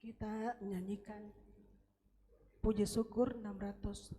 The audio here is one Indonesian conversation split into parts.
Kita nyanyikan puji syukur 600.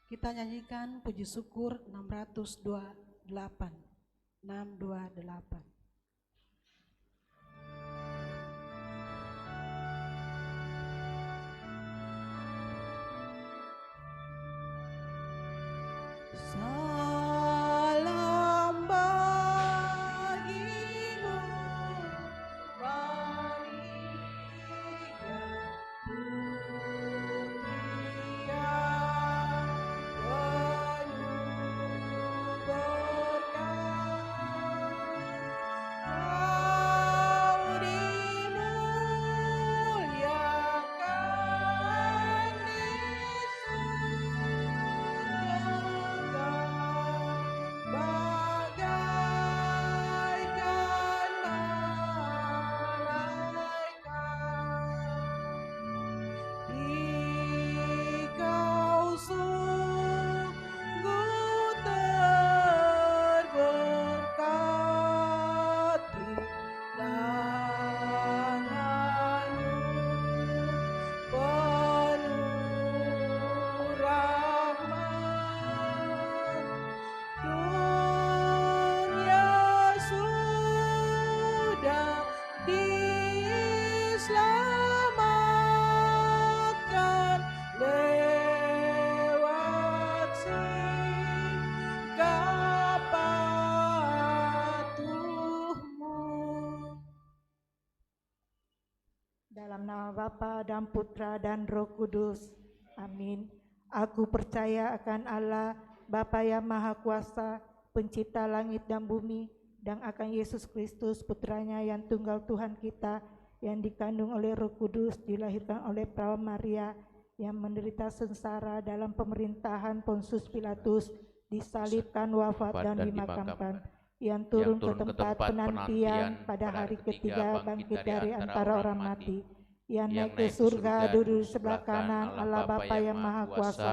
Kita nyanyikan puji syukur 628. 628. Salam bagimu, Maria, putri yang penuh berkah. Dalam nama Bapa dan Putra dan Roh Kudus. Amin. Aku percaya akan Allah, Bapa yang Maha Kuasa, Pencipta langit dan bumi, dan akan Yesus Kristus, Putranya yang tunggal Tuhan kita, yang dikandung oleh Roh Kudus, dilahirkan oleh Perawan Maria, yang menderita sengsara dalam pemerintahan Pontius Pilatus, disalibkan, wafat dan dimakamkan, yang turun ke tempat penantian pada hari ketiga bangkit dari antara orang mati, yang naik ke surga duduk di sebelah kanan Allah Bapa yang Maha Kuasa.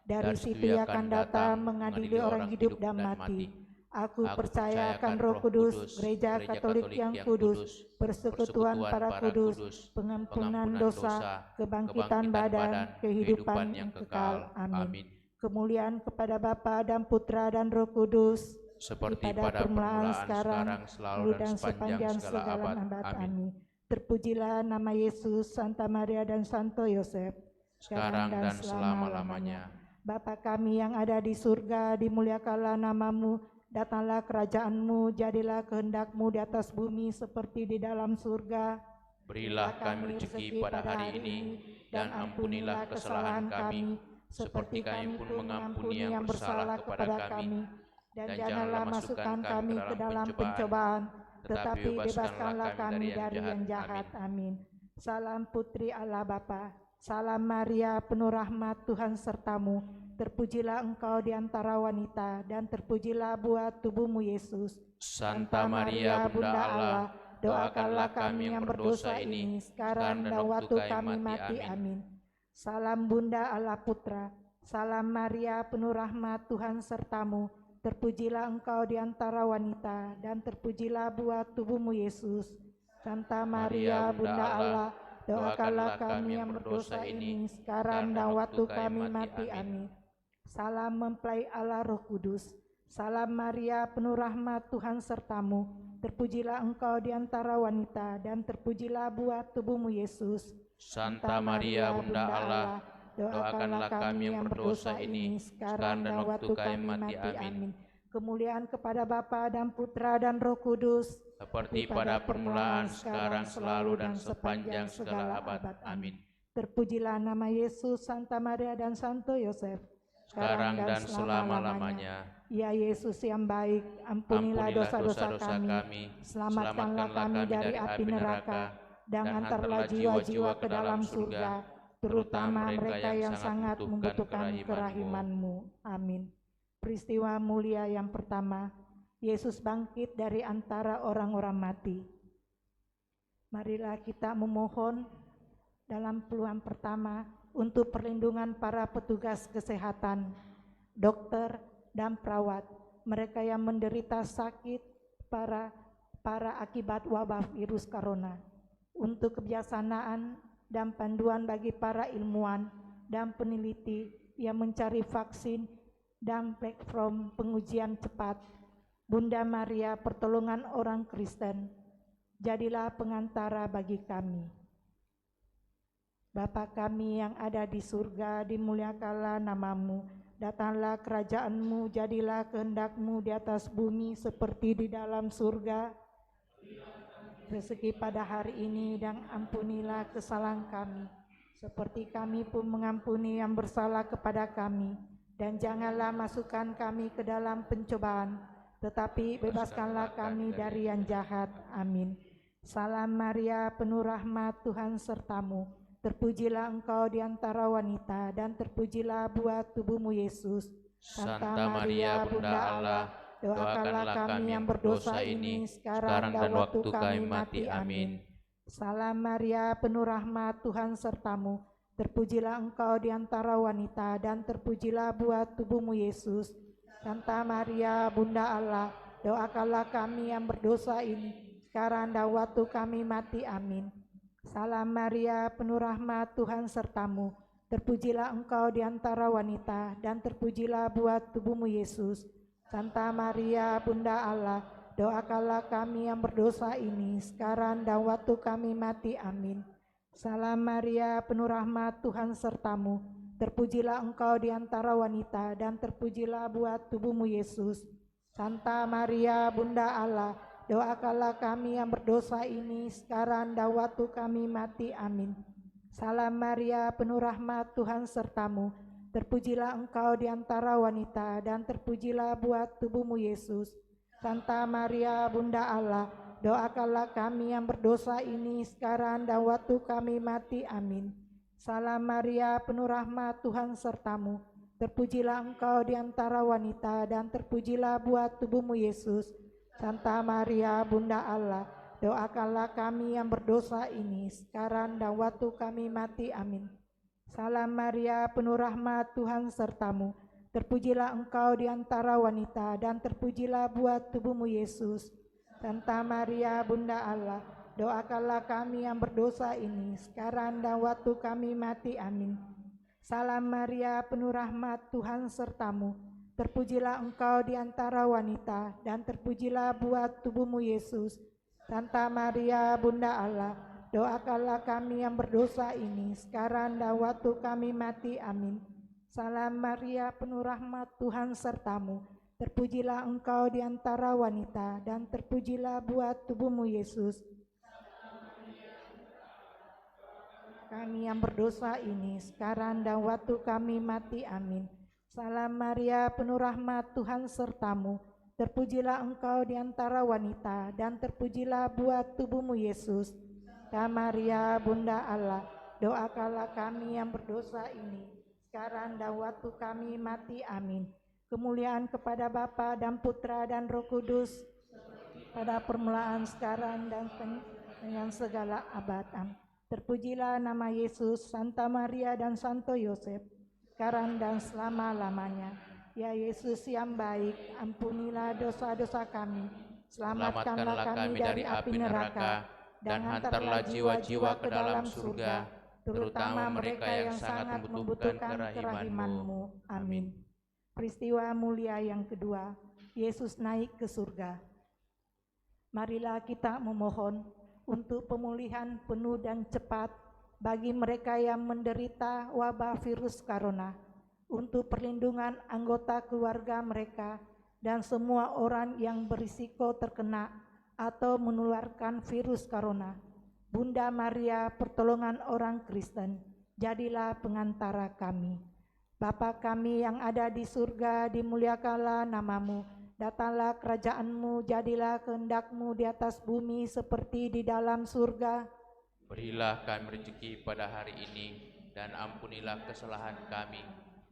Dari situ Ia akan datang mengadili orang hidup dan mati. Aku percaya akan Roh Kudus, Gereja Katolik yang kudus, persekutuan para kudus, pengampunan dosa, kebangkitan badan, kehidupan yang kekal. Amin. Kemuliaan kepada Bapa dan Putra dan Roh Kudus, seperti pada permulaan, sekarang, selalu, dan sepanjang segala abad. Amin. Terpujilah nama Yesus, Santa Maria dan Santo Yosef, sekarang dan selama-lamanya. Bapa kami yang ada di surga, dimuliakanlah namamu, datanglah kerajaanmu, jadilah kehendak-Mu di atas bumi seperti di dalam surga. Berilah kami rezeki pada hari ini, dan ampunilah kesalahan kami, seperti kami pun mengampuni yang bersalah kepada kami. Dan janganlah masukkan kami ke dalam pencobaan, tetapi bebaskanlah kami dari yang jahat. Amin. Salam Putri Allah Bapa, salam Maria penuh rahmat, Tuhan sertamu. Terpujilah engkau di antara wanita, dan terpujilah buah tubuhmu Yesus. Santa Maria Bunda Allah, doakanlah kami yang berdosa ini, sekarang dan waktu kami mati. Amin. Salam Bunda Allah Putra, salam Maria penuh rahmat, Tuhan sertamu. Terpujilah engkau di antara wanita, dan terpujilah buah tubuhmu Yesus. Santa Maria Bunda Allah, doakanlah kami yang berdosa ini, sekarang dan waktu kami mati. Amin. Salam mempelai Allah Roh Kudus, salam Maria penuh rahmat, Tuhan sertamu. Terpujilah engkau di antara wanita, dan terpujilah buah tubuhmu Yesus. Santa Maria Bunda Allah, doakanlah kami yang berdosa ini, sekarang dan waktu kami mati. Amin. Kemuliaan kepada Bapa dan Putra dan Roh Kudus, seperti pada permulaan, sekarang, selalu, dan sepanjang segala abad. Amin. Terpujilah nama Yesus, Santa Maria dan Santo Yosef, sekarang dan selama-lamanya. Ya Yesus yang baik, ampunilah dosa-dosa kami, selamatkanlah kami dari api neraka, dan antarlah jiwa-jiwa ke dalam surga, terutama mereka yang sangat membutuhkan kerahiman-Mu. Amin. Peristiwa mulia yang pertama, Yesus bangkit dari antara orang-orang mati. Marilah kita memohon dalam peluang pertama untuk perlindungan para petugas kesehatan, dokter dan perawat, mereka yang menderita sakit para akibat wabah virus corona, untuk kebijaksanaan dan panduan bagi para ilmuwan dan peneliti yang mencari vaksin dan platform pengujian cepat. Bunda Maria, pertolongan orang Kristen, jadilah pengantara bagi kami. Bapa kami yang ada di surga, dimuliakanlah namamu, datanglah kerajaan-Mu, jadilah kehendak-Mu di atas bumi seperti di dalam surga. Rezeki pada hari ini, dan ampunilah kesalahan kami, seperti kami pun mengampuni yang bersalah kepada kami. Dan janganlah masukkan kami ke dalam pencobaan, tetapi bebaskanlah kami dari yang jahat. Amin. Salam Maria penuh rahmat, Tuhan sertamu. Terpujilah engkau di antara wanita, dan terpujilah buah tubuhmu Yesus. Santa Maria Bunda Allah, doakanlah kami yang berdosa ini, sekarang dan waktu kami mati. Amin. Salam Maria penuh rahmat, Tuhan sertamu. Terpujilah engkau di antara wanita, dan terpujilah buah tubuhmu Yesus. Santa Maria Bunda Allah, doakanlah kami yang berdosa ini, sekarang dan waktu kami mati. Amin. Salam Maria penuh rahmat, Tuhan sertamu. Terpujilah engkau di antara wanita, dan terpujilah buah tubuhmu Yesus. Santa Maria Bunda Allah, doakanlah kami yang berdosa ini, sekarang dan waktu kami mati. Amin. Salam Maria penuh rahmat, Tuhan sertamu. Terpujilah engkau di antara wanita, dan terpujilah buah tubuhmu Yesus. Santa Maria Bunda Allah, doakanlah kami yang berdosa ini, sekarang dan waktu kami mati. Amin. Salam Maria penuh rahmat, Tuhan sertamu. Terpujilah engkau di antara wanita, dan terpujilah buah tubuhmu Yesus. Santa Maria Bunda Allah, doakanlah kami yang berdosa ini, sekarang dan waktu kami mati. Amin. Salam Maria penuh rahmat, Tuhan sertamu. Terpujilah engkau di antara wanita, dan terpujilah buah tubuhmu Yesus. Santa Maria Bunda Allah, doakanlah kami yang berdosa ini sekarang dan waktu kami mati. Amin. Salam Maria, penuh rahmat, Tuhan sertamu. Terpujilah engkau di antara wanita, dan terpujilah buah tubuhmu Yesus. Santa Maria, Bunda Allah, doakanlah kami yang berdosa ini sekarang dan waktu kami mati. Amin. Salam Maria, penuh rahmat, Tuhan sertamu. Terpujilah engkau di antara wanita, dan terpujilah buah tubuhmu Yesus. Santa Maria, Bunda Allah, doakanlah kami yang berdosa ini sekarang dan waktu kami mati. Amin. Salam Maria, penuh rahmat, Tuhan sertamu. Terpujilah engkau di antara wanita, dan terpujilah buah tubuhmu Yesus. Kami yang berdosa ini sekarang dan waktu kami mati. Amin. Salam Maria, penuh rahmat, Tuhan sertamu. Terpujilah engkau di antara wanita, dan terpujilah buah tubuhmu Yesus. Santa Maria, Bunda Allah, doakanlah kami yang berdosa ini sekarang dan waktu kami mati. Amin. Kemuliaan kepada Bapa dan Putra dan Roh Kudus, pada permulaan, sekarang, dan dengan segala abad. Amin. Terpujilah nama Yesus, Santa Maria dan Santo Yosef, sekarang dan selama-lamanya. Ya Yesus yang baik, ampunilah dosa-dosa kami, selamatkanlah kami dari api neraka, dan hantarlah jiwa-jiwa ke dalam surga, terutama mereka yang sangat membutuhkan kerahiman-Mu. Amin. Peristiwa mulia yang kedua, Yesus naik ke surga. Marilah kita memohon untuk pemulihan penuh dan cepat bagi mereka yang menderita wabah virus corona, untuk perlindungan anggota keluarga mereka dan semua orang yang berisiko terkena atau menularkan virus corona. Bunda Maria, pertolongan orang Kristen, jadilah pengantara kami. Bapa kami yang ada di surga, dimuliakanlah namamu. Datanglah kerajaan-Mu, jadilah kehendak-Mu di atas bumi seperti di dalam surga. Berilah kami rezeki pada hari ini, dan ampunilah kesalahan kami,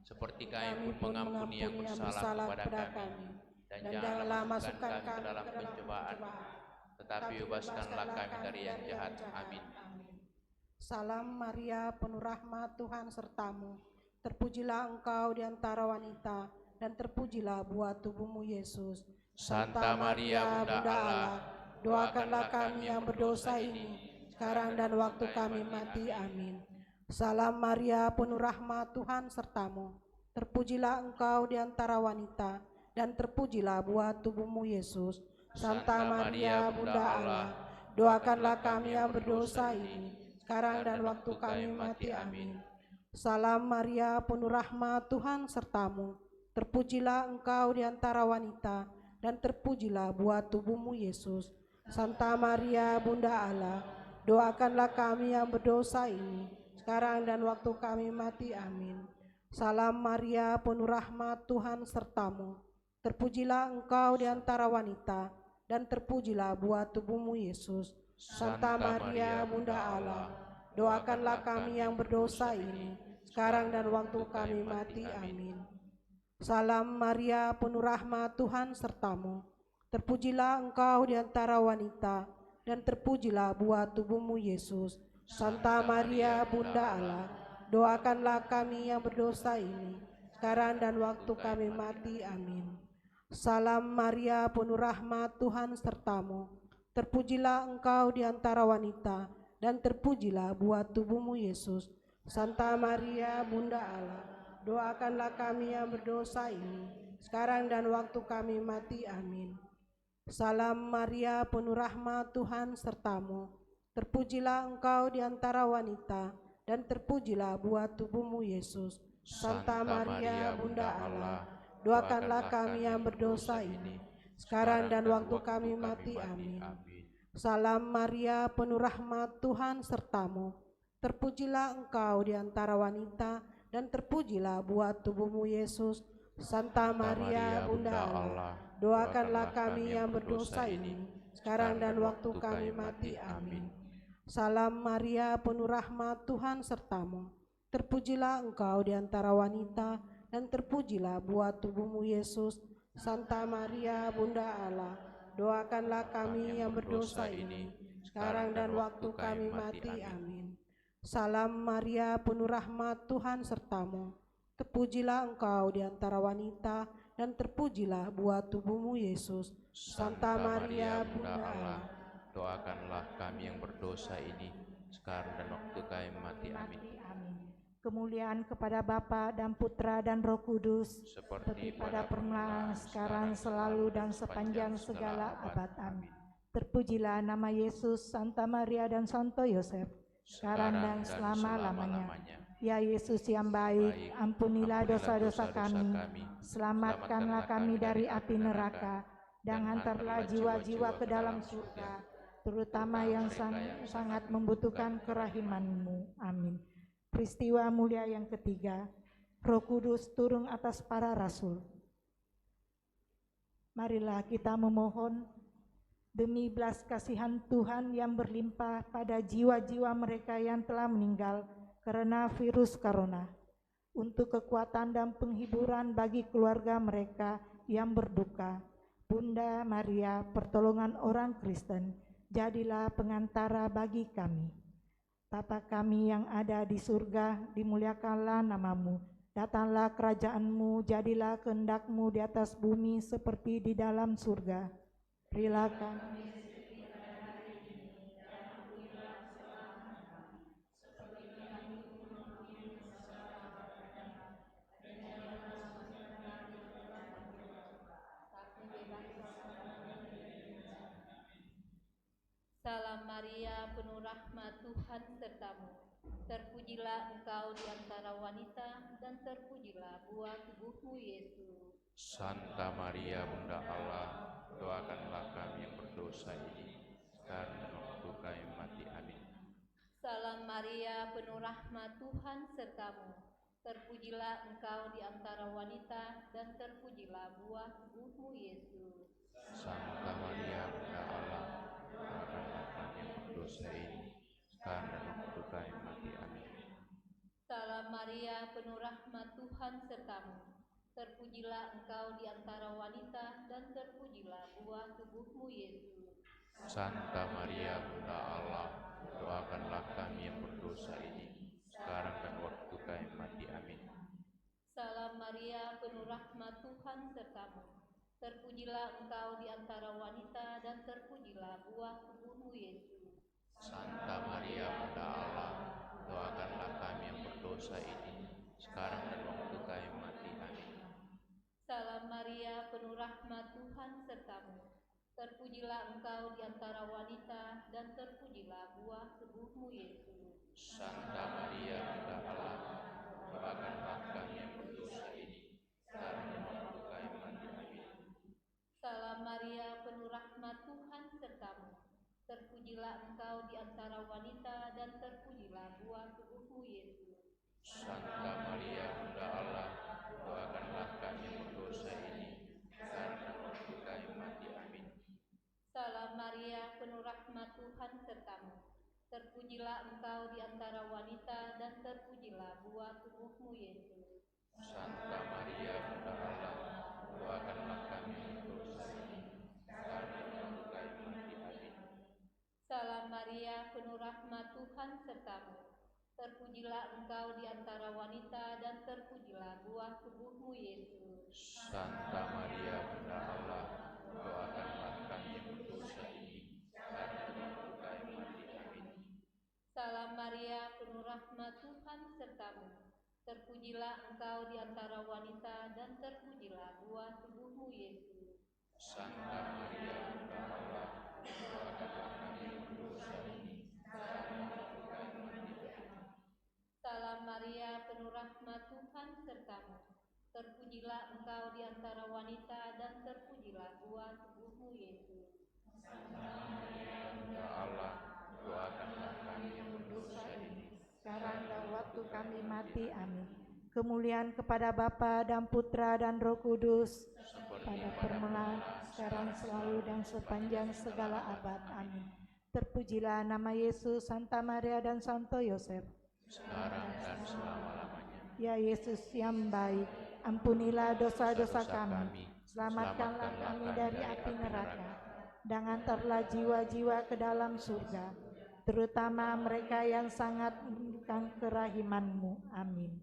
seperti kami pun mengampuni yang bersalah kepada kami. Dan janganlah masukkan kami ke dalam pencobaan, tetapi bebaskanlah kami dari yang jahat. Amin. Salam Maria, penuh rahmat, Tuhan sertamu. Terpujilah engkau di antara wanita, dan terpujilah buah tubuhmu Yesus. Santa Maria, Bunda Allah, doakanlah kami yang berdosa ini sekarang dan waktu kami mati. Amin. Salam Maria, penuh rahmat, Tuhan sertamu. Terpujilah engkau di antara wanita, dan terpujilah buah tubuhmu Yesus. Santa Maria, Bunda Allah, doakanlah kami yang berdosa ini sekarang dan waktu kami mati. Amin. Salam Maria, penuh rahmat, Tuhan sertamu. Terpujilah engkau di antara wanita, dan terpujilah buah tubuhmu Yesus. Santa Maria, Bunda Allah, doakanlah kami yang berdosa ini sekarang dan waktu kami mati. Amin. Salam Maria, penuh rahmat, Tuhan sertamu. Terpujilah engkau di antara wanita, dan terpujilah buah tubuhmu Yesus. Santa Maria, Bunda Allah, doakanlah kami yang berdosa ini sekarang dan waktu kami mati. Amin. Salam Maria, penuh rahmat, Tuhan sertamu. Terpujilah engkau di antara wanita, dan terpujilah buah tubuhmu Yesus. Santa Maria, Bunda Allah, doakanlah kami yang berdosa ini sekarang dan waktu kami mati. Amin. Salam Maria, penuh rahmat, Tuhan sertamu. Terpujilah engkau di antara wanita, dan terpujilah buah tubuhmu Yesus. Santa Maria, Bunda Allah, doakanlah kami yang berdosa ini sekarang dan waktu kami mati. Amin. Salam Maria, penuh rahmat, Tuhan sertamu. Terpujilah engkau di antara wanita, dan terpujilah buah tubuhmu Yesus. Santa Maria, Bunda Allah, doakanlah kami yang berdosa ini sekarang dan waktu kami mati. Amin. Salam Maria, penuh rahmat, Tuhan sertamu. Terpujilah engkau di antara wanita, dan terpujilah buah tubuhmu Yesus. Santa Maria, Bunda Allah, doakanlah kami yang berdosa ini sekarang dan waktu kami mati. Amin. Salam Maria, penuh rahmat, Tuhan sertamu. Terpujilah engkau di antara wanita, dan terpujilah buah tubuhmu Yesus. Santa Maria, Bunda Allah, Doakanlah kami yang berdosa ini, sekarang dan waktu kami mati. Amin. Salam Maria, penuh rahmat, Tuhan sertamu. Terpujilah engkau di antara wanita, dan terpujilah buah tubuhmu, Yesus. Santa Maria, Bunda Allah, doakanlah kami yang berdosa ini, sekarang dan waktu kami mati. Amin. Amin. Kemuliaan kepada Bapa dan Putra dan Roh Kudus, seperti pada permulaan, sekarang, selalu, dan sepanjang segala abad. Amin. Terpujilah nama Yesus, Santa Maria dan Santo Yosef, sekarang dan selama-lamanya. Ya Yesus yang baik, ampunilah dosa-dosa kami, selamatkanlah kami dari api neraka, dan hantarlah jiwa-jiwa ke dalam surga, terutama yang sangat membutuhkan kerahiman-Mu. Amin. Peristiwa mulia yang ketiga, Roh Kudus turun atas para rasul. Marilah kita memohon demi belas kasihan Tuhan yang berlimpah pada jiwa-jiwa mereka yang telah meninggal karena virus corona, untuk kekuatan dan penghiburan bagi keluarga mereka yang berduka. Bunda Maria, pertolongan orang Kristen, jadilah pengantara bagi kami. Bapa kami yang ada di surga, dimuliakanlah nama-Mu. Datanglah kerajaan-Mu, jadilah kehendak-Mu di atas bumi seperti di dalam surga. Berilah kami Salam Maria, penuh rahmat, Tuhan sertamu. Terpujilah engkau di antara wanita, dan terpujilah buah tubuhmu, Yesus. Santa Maria, Bunda Allah, doakanlah kami yang berdosa ini, sekarang dan waktu kami mati. Amin. Salam Maria, penuh rahmat, Tuhan sertamu. Terpujilah engkau di antara wanita, dan terpujilah buah tubuhmu, Yesus. Santa Maria, Bunda Allah, doakanlah kami yang berdosa ini, sekarang dan waktu kami mati. Amin. Salam Maria, penuh rahmat, Tuhan sertamu. Terpujilah engkau di antara wanita, dan terpujilah buah tubuhmu, Yesus. Santa Maria, Bunda Allah, doakanlah kami yang berdosa ini, sekarang dan waktu kami mati. Amin. Salam Maria, penuh rahmat, Tuhan sertamu. Terpujilah engkau di antara wanita, dan terpujilah buah tubuhmu, Yesus. Santa Maria, Bunda Allah, doakanlah kami yang berdosa ini, sekarang dan waktu kami mati. Amin. Salam Maria, penuh rahmat, Tuhan sertamu. Terpujilah engkau di antara wanita, dan terpujilah buah tubuhmu, Yesus. Santa Maria, Bunda Allah, doakanlah kami yang berdosa ini, sekarang dan waktu kami mati. Amin. Salam Maria, penuh rahmat, Tuhan sertamu. Terpujilah engkau di antara wanita, dan terpujilah buah tubuhmu, Yesus. Santa Maria, Bunda Allah, doakanlah kami yang berdosa ini, sekarang dan waktu kami mati. Amin. Salam Maria, penuh rahmat, Tuhan sertamu. Terpujilah engkau di antara wanita, dan terpujilah buah tubuhmu, Yesus. Santa Maria, Bunda Allah, doakanlah kami yang berdosa ini, sekarang dan waktu kami mati. Amin. Salam Maria, penuh rahmat, Tuhan sertamu. Terpujilah engkau di antara wanita, dan terpujilah buah tubuhmu, Yesus. Santa Maria, Bunda Allah, doakanlah kami yang berdosa ini, sekarang dan waktu kami mati. Amin. Salam Maria, penuh rahmat, Tuhan sertamu. Terpujilah engkau di antara wanita, dan terpujilah buah tubuhmu, Yesus. Santa Maria, Bunda Allah, doakanlah kami yang berdosa ini, sekarang dan waktu kami mati. Amin. Salam Maria, penuh rahmat, Tuhan sertamu. Terpujilah engkau di antara wanita, dan terpujilah buah tubuhmu, Yesus. Santa Maria, Bunda Allah, doakanlah kami yang berdosa ini, sekarang dan waktu kami mati. Amin. Kemuliaan kepada Bapa dan Putra dan Roh Kudus, pada permulaan, sekarang, selalu, dan sepanjang segala abad. Amin. Terpujilah nama Yesus, Santa Maria dan Santo Yosef, sekarang dan selama-lamanya. Ya Yesus yang baik, ampunilah dosa-dosa kami, selamatkanlah kami dari api neraka, dan antarlah jiwa-jiwa ke dalam surga, terutama mereka yang sangat membutuhkan kerahiman-Mu. Amin.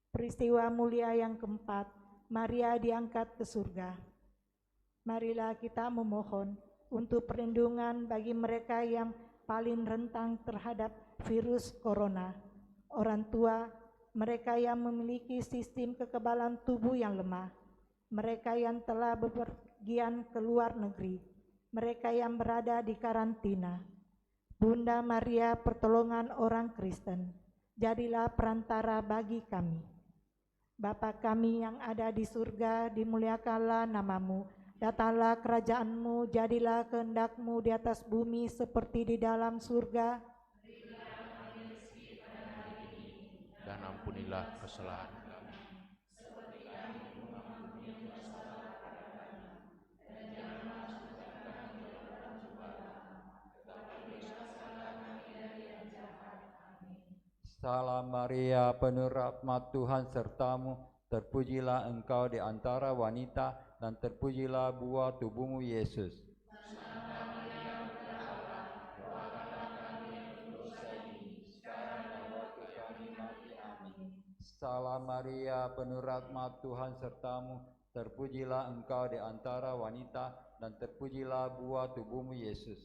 Peristiwa mulia yang keempat, Maria diangkat ke surga. Marilah kita memohon untuk perlindungan bagi mereka yang paling rentan terhadap virus corona, orang tua, mereka yang memiliki sistem kekebalan tubuh yang lemah, mereka yang telah bepergian ke luar negeri, mereka yang berada di karantina. Bunda Maria, pertolongan orang Kristen, jadilah perantara bagi kami. Bapa kami yang ada di surga, dimuliakanlah nama-Mu. Datanglah kerajaan-Mu, jadilah kehendak-Mu di atas bumi seperti di dalam surga. Dan ampunilah kesalahan kami. Salam Maria, penuh rahmat Tuhan sertamu, terpujilah engkau di antara wanita, dan terpujilah buah tubuhmu Yesus. Salam Maria, penuh rahmat Tuhan sertamu, terpujilah engkau di antara wanita, dan terpujilah buah tubuhmu Yesus.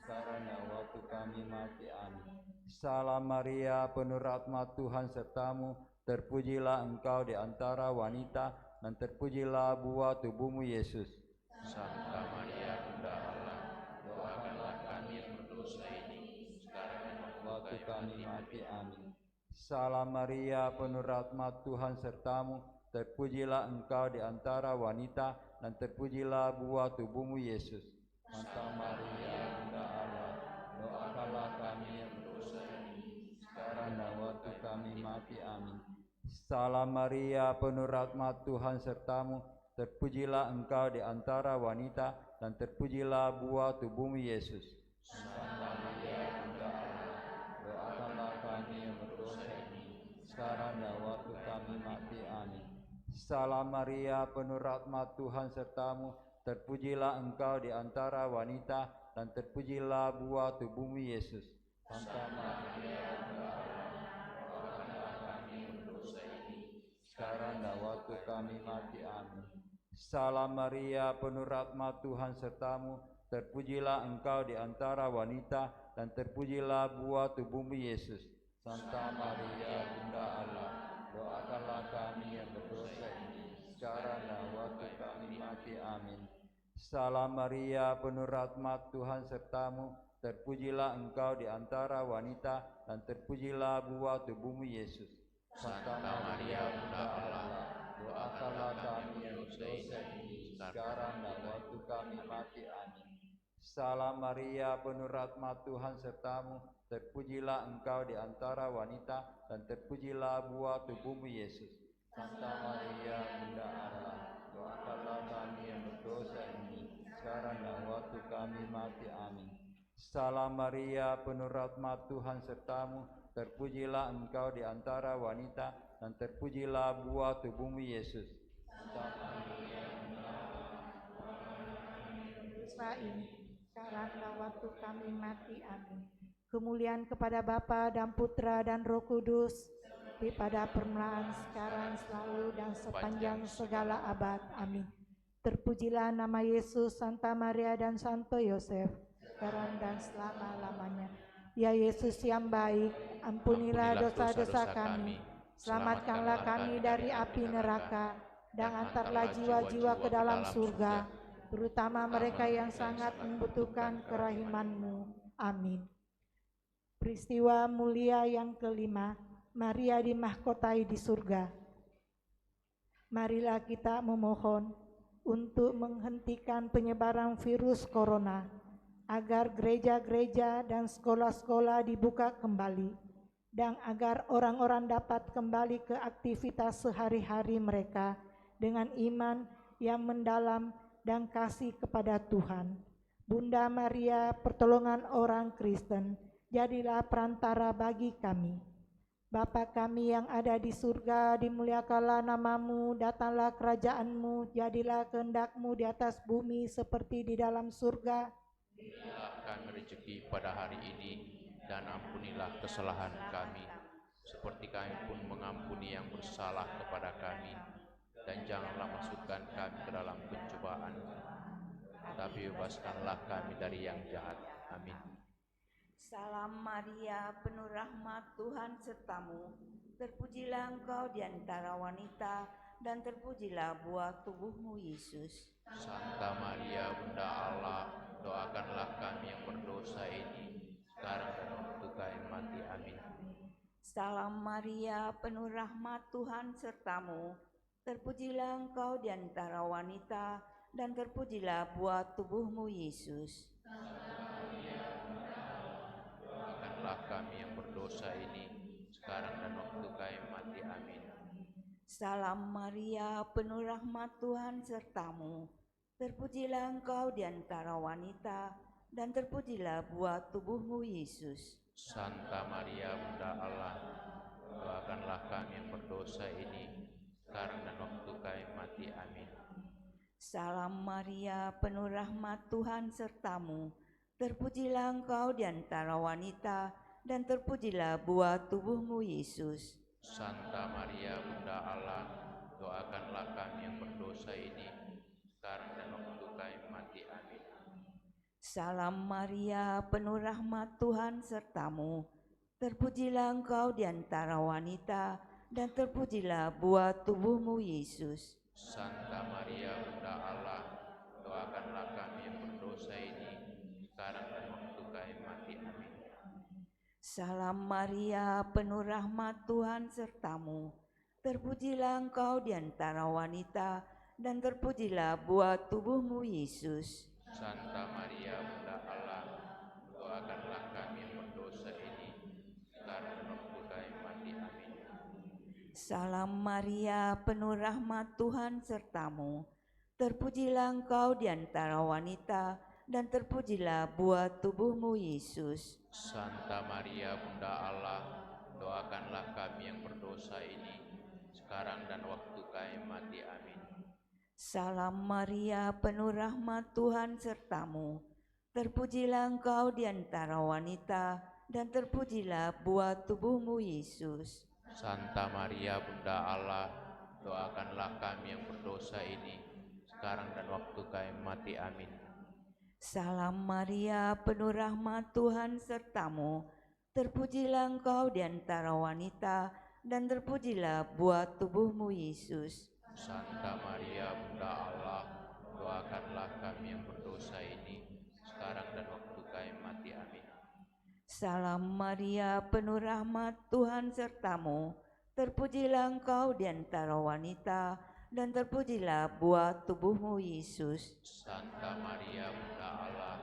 Sekarang dan waktu kami mati. Amin. Salam Maria, penuh rahmat Tuhan sertamu, terpujilah engkau di antara wanita, dan terpujilah buah tubuhmu Yesus. Santa Maria, Bunda Allah, doakanlah kami yang berdosa ini, sekarang dan Waktu kami mati. Amin. Salam Maria, penuh rahmat Tuhan sertamu, terpujilah engkau di antara wanita, dan terpujilah buah tubuhmu Yesus. Santa Maria, Bunda Allah, doakanlah kami yang berdosa ini, sekarang dan waktu kami mati. Amin. Salam Maria, penuh rahmat Tuhan sertamu, terpujilah engkau di antara wanita, dan terpujilah buah tubuhmu Yesus. Santa Maria, Bunda Allah, doakanlah kami yang berdosa ini, sekarang dan waktu kami mati. Amin. Salam Maria, penuh rahmat Tuhan sertamu, terpujilah engkau di antara wanita, dan terpujilah buah tubuhmu Yesus. Santa Maria, Bunda Allah, doakanlah kami yang berdosa ini, sekarang dan waktu kami mati. Amin. Salam Maria, penuh rahmat Tuhan sertamu, terpujilah engkau di antara wanita, dan terpujilah buah tubuhmu Yesus. Santa Maria, Bunda Allah, doakanlah kami yang berdosa ini, sekarang dan waktu kami mati. Amin. Salam Maria, penuh rahmat Tuhan sertamu, terpujilah engkau di antara wanita, dan terpujilah buah tubuhmu Yesus. Santa Maria, Bunda Allah, doakanlah kami yang berdosa ini, sekarang dan waktu kami mati. Amin. Salam Maria, penuh rahmat Tuhan sertamu, terpujilah engkau di antara wanita, dan terpujilah buah tubuhmu Yesus. Santa Maria, Bunda Allah, doakanlah kami yang berdosa ini, sekarang dan waktu kami mati. Amin. Salam Maria, penuh rahmat Tuhan sertamu, terpujilah engkau di antara wanita, dan terpujilah buah tubuhmu Yesus. Santa Maria, Bunda Allah, Dosa ini, sekarang dan waktu kami mati. Amin. Kemuliaan kepada Bapa dan Putra dan Roh Kudus, pada permulaan, sekarang, selalu, dan sepanjang segala abad. Amin. Terpujilah nama Yesus, Santa Maria, dan Santo Yosef, sekarang dan selama-lamanya. Ya Yesus yang baik, ampunilah dosa-dosa kami, selamatkanlah kami dari api neraka, dan antarlah jiwa-jiwa ke dalam surga, terutama mereka yang sangat membutuhkan kerahiman-Mu. Amin. Peristiwa mulia yang kelima, Maria dimahkotai di surga. Marilah kita memohon untuk menghentikan penyebaran virus corona, agar gereja-gereja dan sekolah-sekolah dibuka kembali, dan agar orang-orang dapat kembali ke aktivitas sehari-hari mereka dengan iman yang mendalam dan kasih kepada Tuhan. Bunda Maria, pertolongan orang Kristen, jadilah perantara bagi kami. Bapa kami yang ada di surga, dimuliakanlah namamu, datanglah kerajaanmu, jadilah kehendak-mu di atas bumi seperti di dalam surga. Berilah kami rezeki pada hari ini, dan ampunilah kesalahan kami, seperti kami pun mengampuni yang bersalah kepada kami. Dan janganlah masukkan kami ke dalam pencobaan, tapi bebaskanlah kami dari yang jahat. Amin. Salam Maria, penuh rahmat, Tuhan sertamu. Terpujilah engkau di antara wanita, dan terpujilah buah tubuhmu, Yesus. Santa Maria, Bunda Allah, doakanlah kami yang berdosa ini, sekarang dan waktu kami mati. Amin. Salam Maria, penuh rahmat, Tuhan sertamu. Terpujilah engkau di antara wanita, dan terpujilah buah tubuhmu, Yesus. Doakanlah kami yang berdosa ini, sekarang dan waktu kami mati. Amin. Salam Maria, penuh rahmat, Tuhan sertamu. Terpujilah engkau di antara wanita, dan terpujilah buah tubuhmu, Yesus. Santa Maria, Bunda Allah, doakanlah kami yang berdosa ini, sekarang dan waktu kami mati. Amin. Salam Maria, penuh rahmat, Tuhan sertamu. Terpujilah engkau di antara wanita, dan terpujilah buah tubuhmu, Yesus. Santa Maria, Bunda Allah, doakanlah kami yang berdosa ini, sekarang dan waktu kami mati. Amin. Salam Maria, penuh rahmat, Tuhan sertamu. Terpujilah engkau di antara wanita, dan terpujilah buah tubuhmu, Yesus. Santa Maria, Bunda Allah, doakanlah kami yang berdosa ini, sekarang dan waktu kami mati. Amin. Salam Maria, penuh rahmat, Tuhan sertamu. Terpujilah engkau di antara wanita, dan terpujilah buah tubuhmu, Yesus. Santa Maria, Bunda Allah, doakanlah kami yang berdosa ini, sekarang dan waktu kami mati. Amin. Salam Maria, penuh rahmat, Tuhan sertamu. Terpujilah engkau di antara wanita, dan terpujilah buah tubuhmu, Yesus. Santa Maria, Bunda Allah, doakanlah kami yang berdosa ini, sekarang dan waktu kami mati. Amin. Salam Maria, penuh rahmat, Tuhan sertamu. Terpujilah engkau di antara wanita, dan terpujilah buah tubuhmu, Yesus. Santa Maria, Bunda Allah, doakanlah kami yang berdosa ini, sekarang dan waktu kami mati. Amin. Salam Maria, penuh rahmat, Tuhan sertamu. Terpujilah engkau di antara wanita, dan terpujilah buah tubuhmu, Yesus. Santa Maria, Bunda Allah, doakanlah kami yang berdosa ini, sekarang dan waktu kami mati. Amin. Salam Maria, penuh rahmat, Tuhan sertamu. Terpujilah engkau di antara wanita, dan terpujilah buah tubuhmu, Yesus. Santa Maria, Bunda Allah,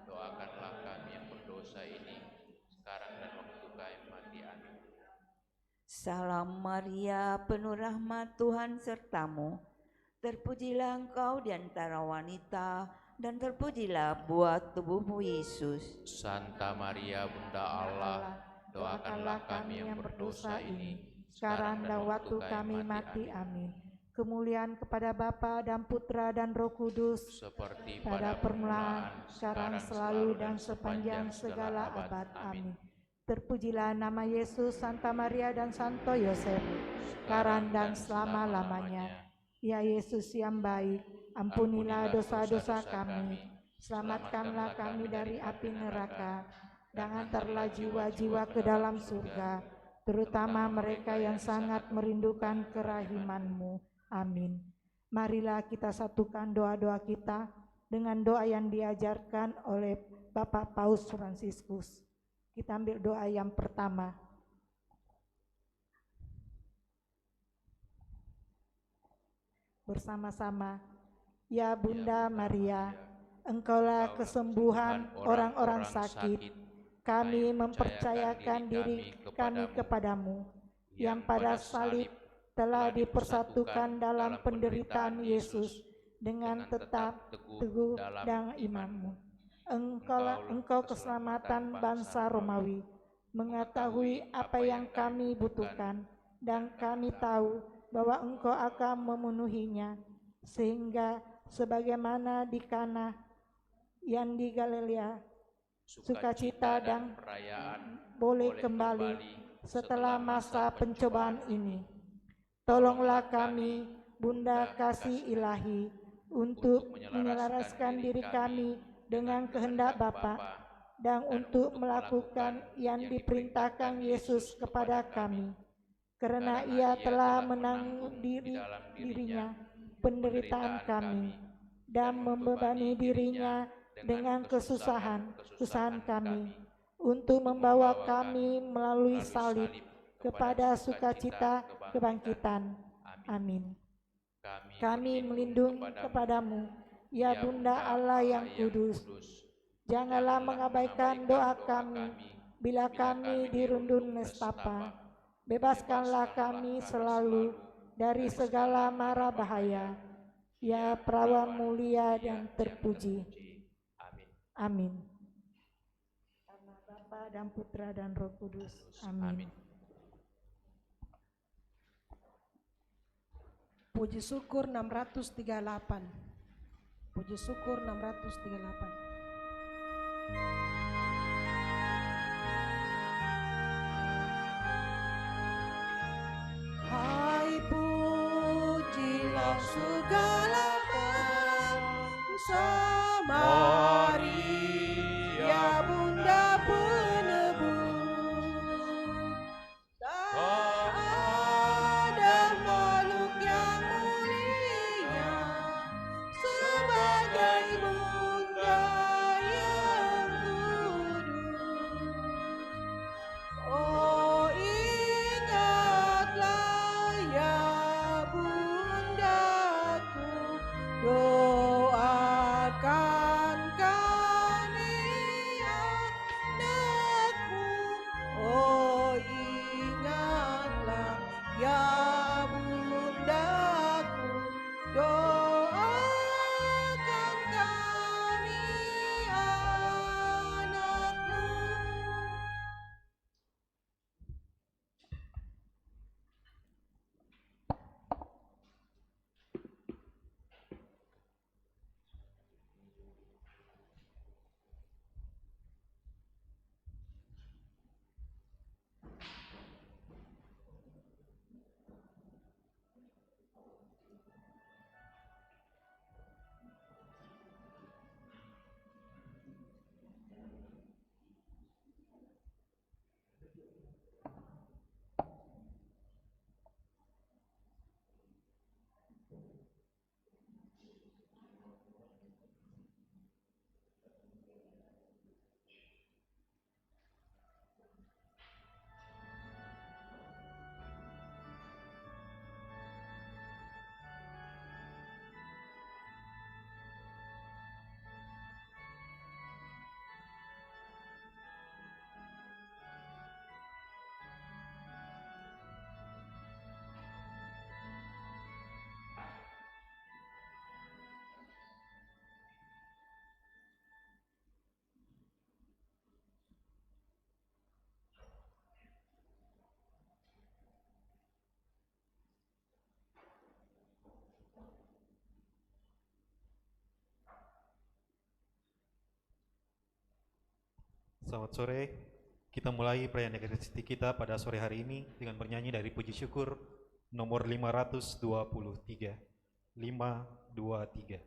doakanlah kami yang berdosa ini, sekarang dan waktu kami mati. Amin. Salam Maria, penuh rahmat, Tuhan sertamu. Terpujilah engkau di antara wanita, dan terpujilah buah tubuhmu, Yesus. Santa Maria, Bunda Allah, doakanlah kami yang berdosa ini, sekarang dan waktu kami mati. Amin. Kemuliaan kepada Bapa dan Putra dan Roh Kudus, Seperti pada permulaan, sekarang, selalu, dan sepanjang segala abad. Amin. Terpujilah nama Yesus, Santa Maria, dan Santo Yosef, sekarang dan selama-lamanya. Ya Yesus yang baik, ampunilah dosa-dosa kami, selamatkanlah kami dari api neraka, dan antarlah jiwa-jiwa ke dalam surga, terutama mereka yang sangat merindukan kerahiman-Mu. Amin. Marilah kita satukan doa-doa kita dengan doa yang diajarkan oleh Bapak Paus Fransiskus. Kita ambil doa yang pertama. Bersama-sama. Ya Bunda Maria, Engkaulah kesembuhan orang-orang sakit. Kami mempercayakan diri kami kepadamu, yang pada salib telah dipersatukan dalam penderitaan Yesus dengan tetap teguh dalam imanmu. Engkau keselamatan bangsa Romawi, mengetahui apa yang kami butuhkan, dan kami tahu bahwa Engkau akan memenuhinya, sehingga sebagaimana di Kana yang di Galilea, sukacita dan perayaan boleh kembali setelah masa pencobaan ini. Tolonglah kami, Bunda Kasih Ilahi, untuk menyelaraskan diri kami dengan kehendak Bapa, dan untuk melakukan yang diperintahkan Yesus kepada kami, karena Ia telah menanggung dirinya penderitaan kami, dan membebani dirinya dengan kesusahan kami, untuk membawa kami melalui salib kepada sukacita kebangkitan. Amin. Kami melindung kepadamu, ya Bunda Allah yang kudus. Janganlah mengabaikan doa kami bila kami dirundung nestapa. Bebaskanlah kami selalu dari segala mara bahaya, ya Perawan mulia dan terpuji. Amin. Karena Bapa dan Putra dan Roh Kudus. Amin. Puji syukur 638. Puji syukur 638. Hai pujilah segala bangsa, Maria Bunda penebus. Tak ada makhluk yang mulia sebagai Bunda yang kudus. Oh ingatlah ya Bundaku, doakan kami anakmu. Oh ingatlah ya Bundaku, doakan kami anakmu. Selamat sore, kita mulai perayaan Ekaristi kita pada sore hari ini dengan bernyanyi dari puji syukur nomor 523. 523.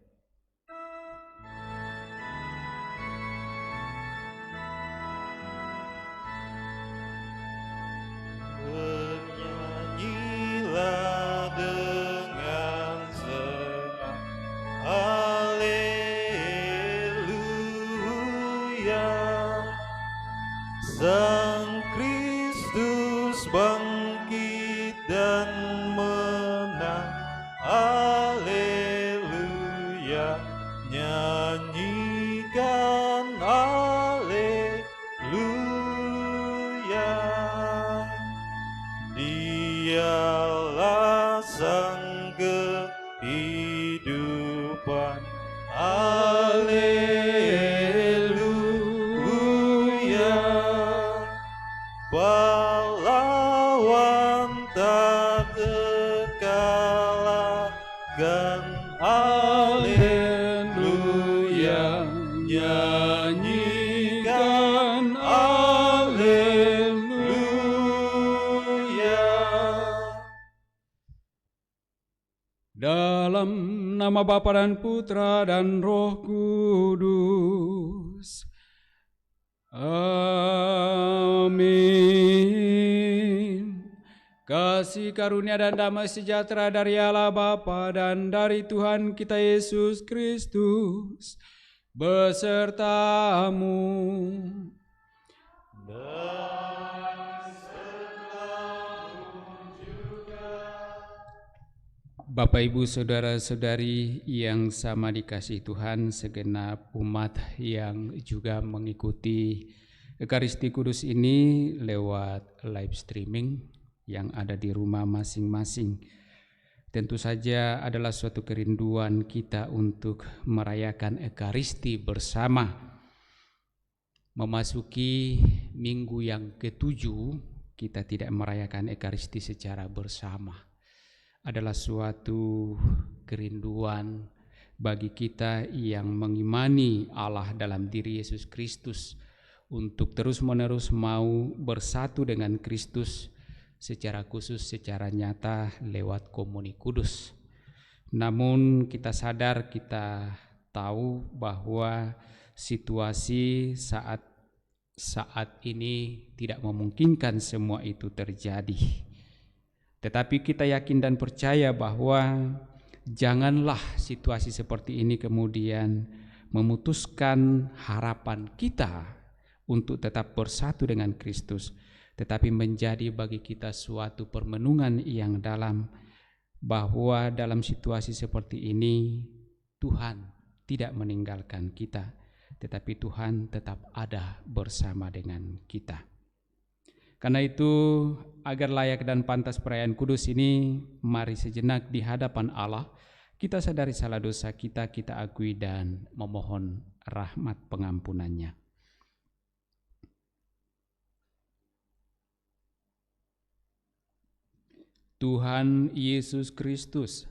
Bernyanyilah dengan senang, haleluya. Sang Kristus bangkit dan menang, haleluya. Nyanyikan haleluya. Dialah sang kehidupan, haleluya. Haleluya, nyanyikan haleluya. Dalam nama Bapa dan Putra dan Roh Kudus. Amin. Kasih karunia dan damai sejahtera dari Allah Bapa dan dari Tuhan kita Yesus Kristus besertamu. Bapak, Ibu, Saudara-saudari yang sama dikasihi Tuhan, segenap umat yang juga mengikuti Ekaristi Kudus ini lewat live streaming yang ada di rumah masing-masing. Tentu saja adalah suatu kerinduan kita untuk merayakan Ekaristi bersama. Memasuki minggu yang ke-7, kita tidak merayakan Ekaristi secara bersama. Adalah suatu kerinduan bagi kita yang mengimani Allah dalam diri Yesus Kristus untuk terus-menerus mau bersatu dengan Kristus secara khusus, secara nyata lewat komuni kudus. Namun kita sadar, kita tahu bahwa situasi saat ini tidak memungkinkan semua itu terjadi. Tetapi kita yakin dan percaya bahwa janganlah situasi seperti ini kemudian memutuskan harapan kita untuk tetap bersatu dengan Kristus, tetapi menjadi bagi kita suatu permenungan yang dalam, bahwa dalam situasi seperti ini Tuhan tidak meninggalkan kita, tetapi Tuhan tetap ada bersama dengan kita. Karena itu, agar layak dan pantas perayaan kudus ini, mari sejenak di hadapan Allah kita sadari salah dosa kita, kita akui dan memohon rahmat pengampunannya. Tuhan Yesus Kristus,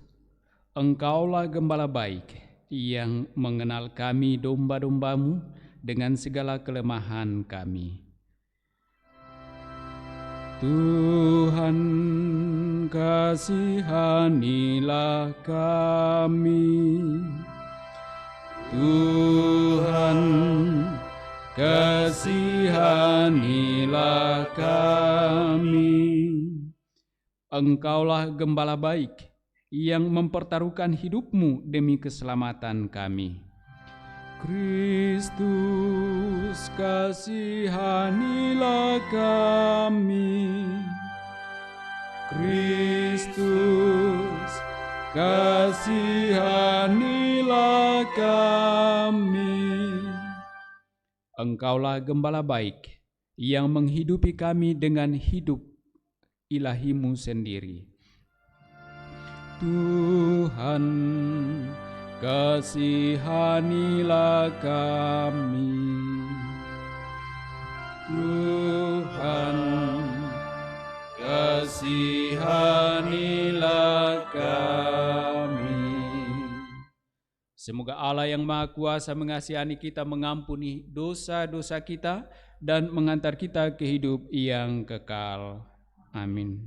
Engkaulah Gembala baik yang mengenal kami domba-dombamu dengan segala kelemahan kami. Tuhan, kasihanilah kami. Tuhan, kasihanilah kami. Engkaulah Gembala baik yang mempertaruhkan hidupmu demi keselamatan kami. Kristus, kasihanilah kami. Kristus, kasihanilah kami. Engkaulah Gembala baik yang menghidupi kami dengan hidup ilahimu sendiri. Tuhan, kasihanilah kami. Tuhan, kasihanilah kami. Semoga Allah yang Maha Kuasa mengasihani kita, mengampuni dosa-dosa kita, dan mengantar kita ke hidup yang kekal. Amin.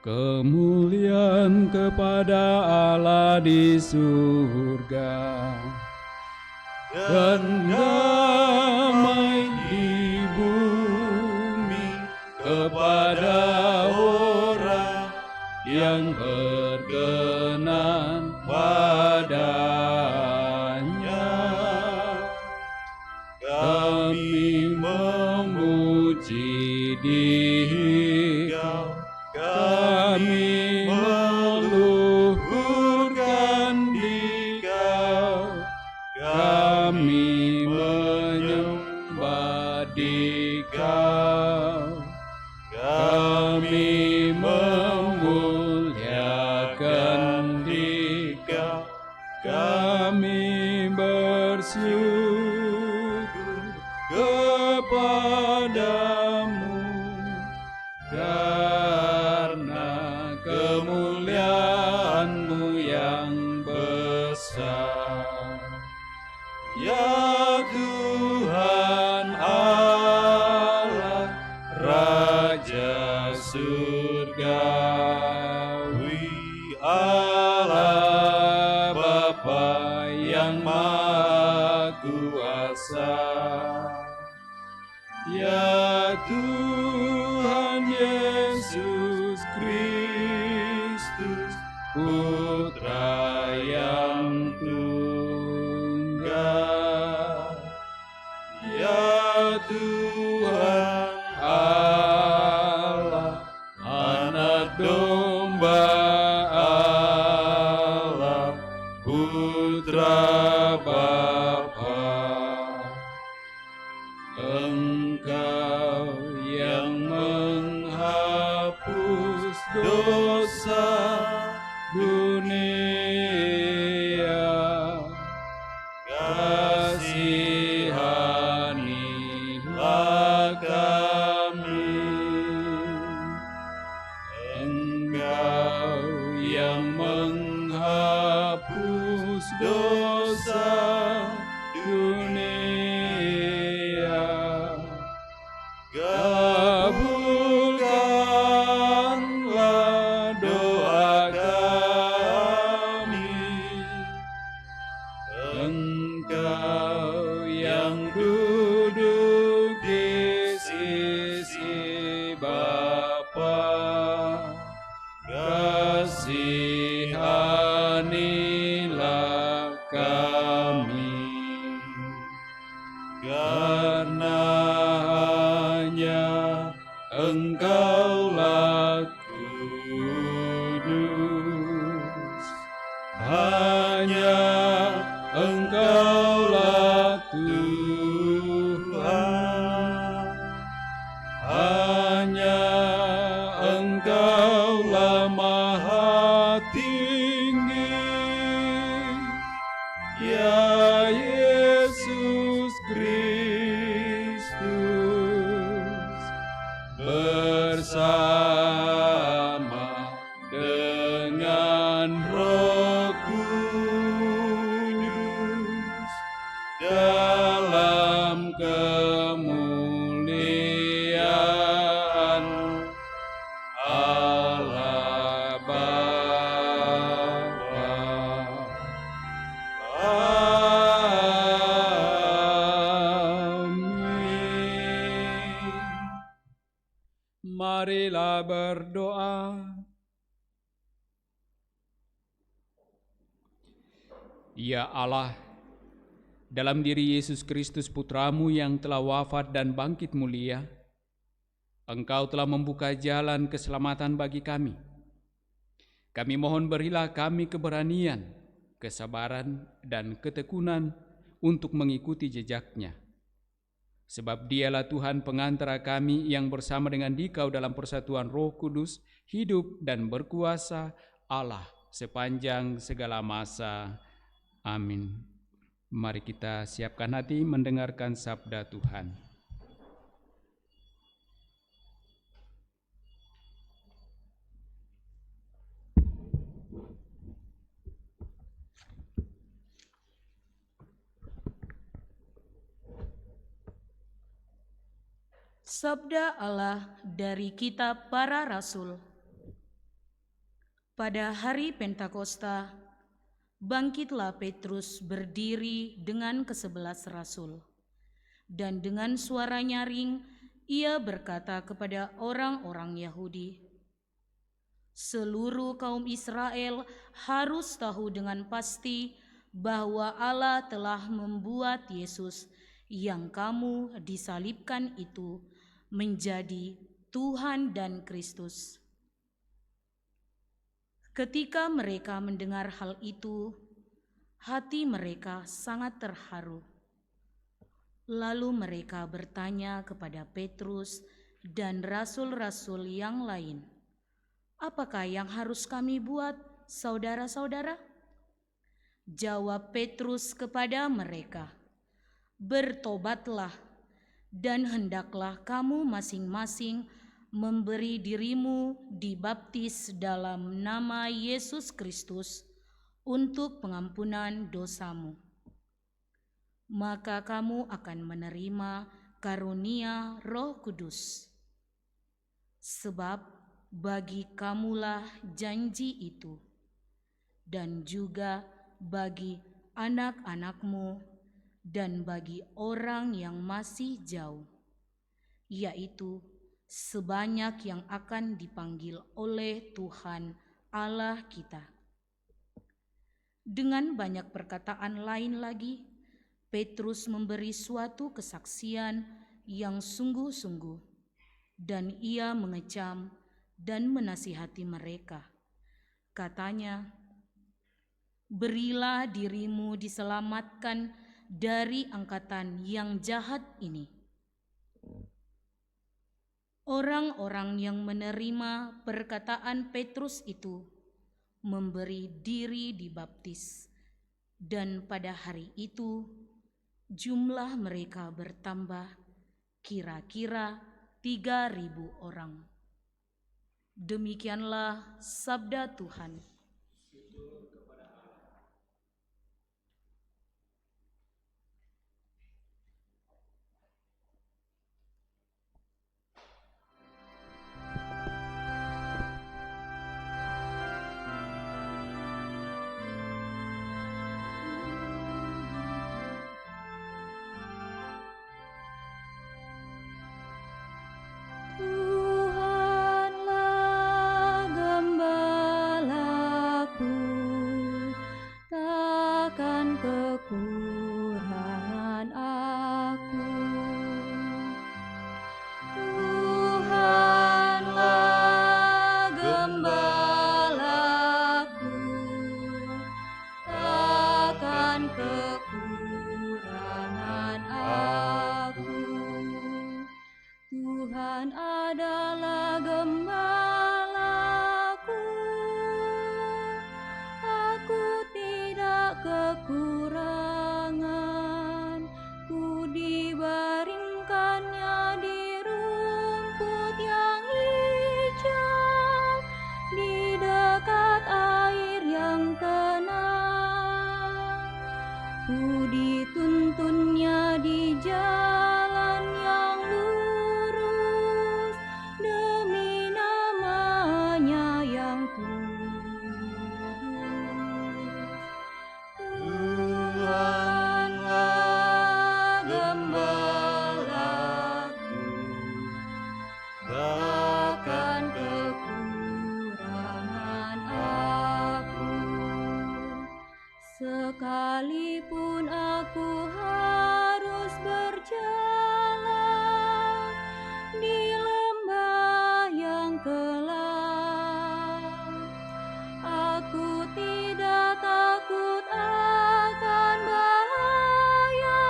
Kemuliaan kepada Allah di surga dan damai di bumi kepada orang yang berkenan padanya. Kami memuji Dia, kami meluhurkan Dikau, kami menyembah Dikau, kami memuliakan Dikau, kami bersyukur kepadamu karena Allah Bapa yang Maha Kuasa, ya Tuhan Yesus Kristus, Putra yang tunggal, ya Tuhan Allah, Anak Domba Allah, Putra Bapa. Engkau yang menghapus dosa dunia, kasihanilah kami. Engkau yang menghapus dosa dunia, kabulkanlah doa kami. Engkau yang duduk di sisi Bapa, kasihanilah kami. Karena hanya Engkaulah kudus, hanya Engkaulah Tuhan, hanya Engkaulah Maha Tinggi, ya Yesus Kristus, bersama dengan Roh Kudus dalam kemuliaan Allah Bapa. Amin. Marilah berdoa. Ya Allah, dalam diri Yesus Kristus Putramu yang telah wafat dan bangkit mulia, Engkau telah membuka jalan keselamatan bagi kami. Kami mohon berilah kami keberanian, kesabaran, dan ketekunan untuk mengikuti jejaknya. Sebab Dialah Tuhan pengantara kami yang bersama dengan Dikau dalam persatuan Roh Kudus, hidup dan berkuasa Allah sepanjang segala masa. Amin. Mari kita siapkan hati mendengarkan sabda Tuhan. Sabda Allah dari Kitab Para Rasul. Pada hari Pentakosta, bangkitlah Petrus berdiri dengan ke-11 rasul, dan dengan suara nyaring ia berkata kepada orang-orang Yahudi, "Seluruh kaum Israel harus tahu dengan pasti bahwa Allah telah membuat Yesus yang kamu disalibkan itu menjadi Tuhan dan Kristus." Ketika mereka mendengar hal itu, hati mereka sangat terharu. Lalu mereka bertanya kepada Petrus dan rasul-rasul yang lain, "Apakah yang harus kami buat, saudara-saudara?" Jawab Petrus kepada mereka, "Bertobatlah, dan hendaklah kamu masing-masing memberi dirimu dibaptis dalam nama Yesus Kristus untuk pengampunan dosamu. Maka kamu akan menerima karunia Roh Kudus. Sebab bagi kamulah janji itu, dan juga bagi anak-anakmu dan bagi orang yang masih jauh, yaitu sebanyak yang akan dipanggil oleh Tuhan Allah kita. Dengan banyak perkataan lain lagi, Petrus memberi suatu kesaksian yang sungguh-sungguh, dan ia mengecam dan menasihati mereka. Katanya, "Berilah dirimu diselamatkan dari angkatan yang jahat ini." Orang-orang yang menerima perkataan Petrus itu memberi diri dibaptis, dan pada hari itu jumlah mereka bertambah kira-kira 3.000 orang. Demikianlah sabda Tuhan. Tuhanlah gembalaku, takkan kekurangan aku. Tuhanlah gembalaku, takkan kekurangan aku. Tuhan adalah gembalaku, aku tidak kekurangan. Ku dibaringkannya di rumput yang hijau, di dekat air yang tenang. Ku dituntunnya di jalan yang lurus, demi nama-Nya yang kudus. Tuhanlah gembalaku, takkan kekurangan aku. Sekalipun aku harus berjalan di lembah yang kelam, aku tidak takut akan bahaya,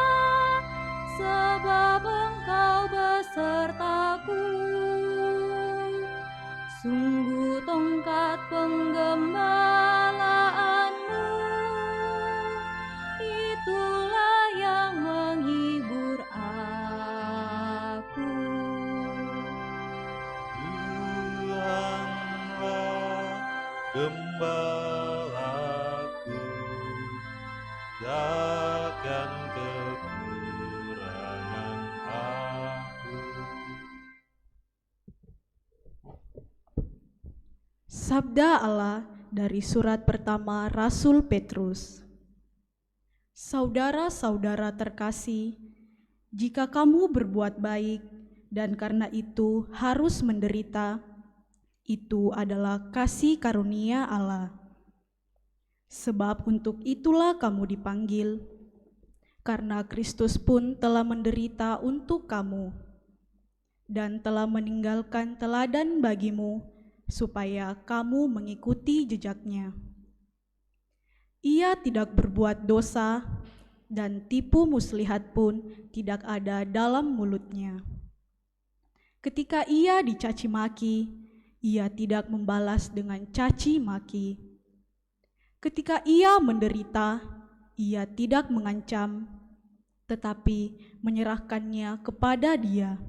sebab Engkau besertaku. Sungguh tongkat penggembalaanmu, itulah yang menghibur aku. Tuhanlah gembalaku, takkan kekurangan aku. Sabda Allah dari surat pertama Rasul Petrus. Saudara-saudara terkasih, jika kamu berbuat baik dan karena itu harus menderita, itu adalah kasih karunia Allah. Sebab untuk itulah kamu dipanggil, karena Kristus pun telah menderita untuk kamu dan telah meninggalkan teladan bagimu, supaya kamu mengikuti jejaknya. Ia tidak berbuat dosa, dan tipu muslihat pun tidak ada dalam mulutnya. Ketika ia dicaci maki, ia tidak membalas dengan caci maki. Ketika ia menderita, ia tidak mengancam, tetapi menyerahkannya kepada Dia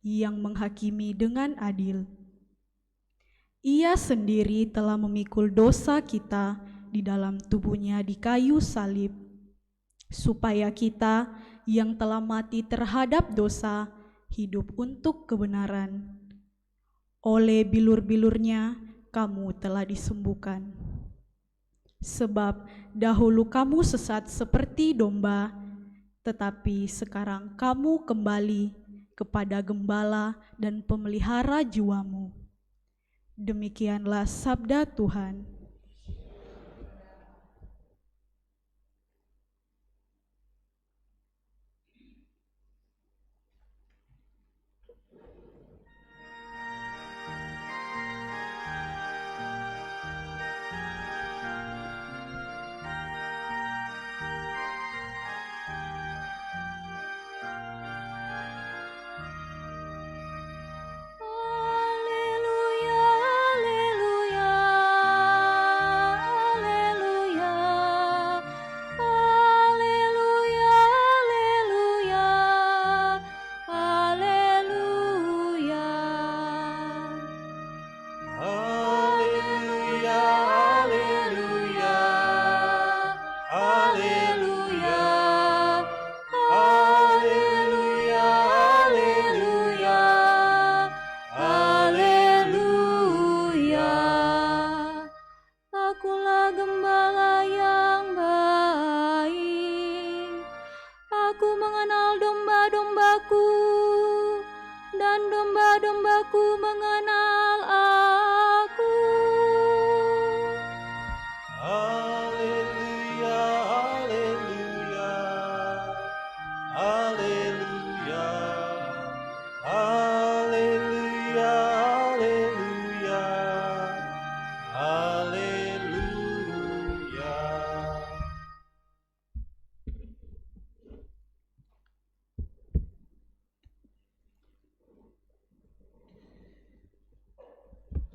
yang menghakimi dengan adil. Ia sendiri telah memikul dosa kita di dalam tubuhnya di kayu salib, supaya kita yang telah mati terhadap dosa hidup untuk kebenaran. Oleh bilur-bilurnya kamu telah disembuhkan. Sebab dahulu kamu sesat seperti domba, tetapi sekarang kamu kembali kepada gembala dan pemelihara jiwamu. Demikianlah sabda Tuhan.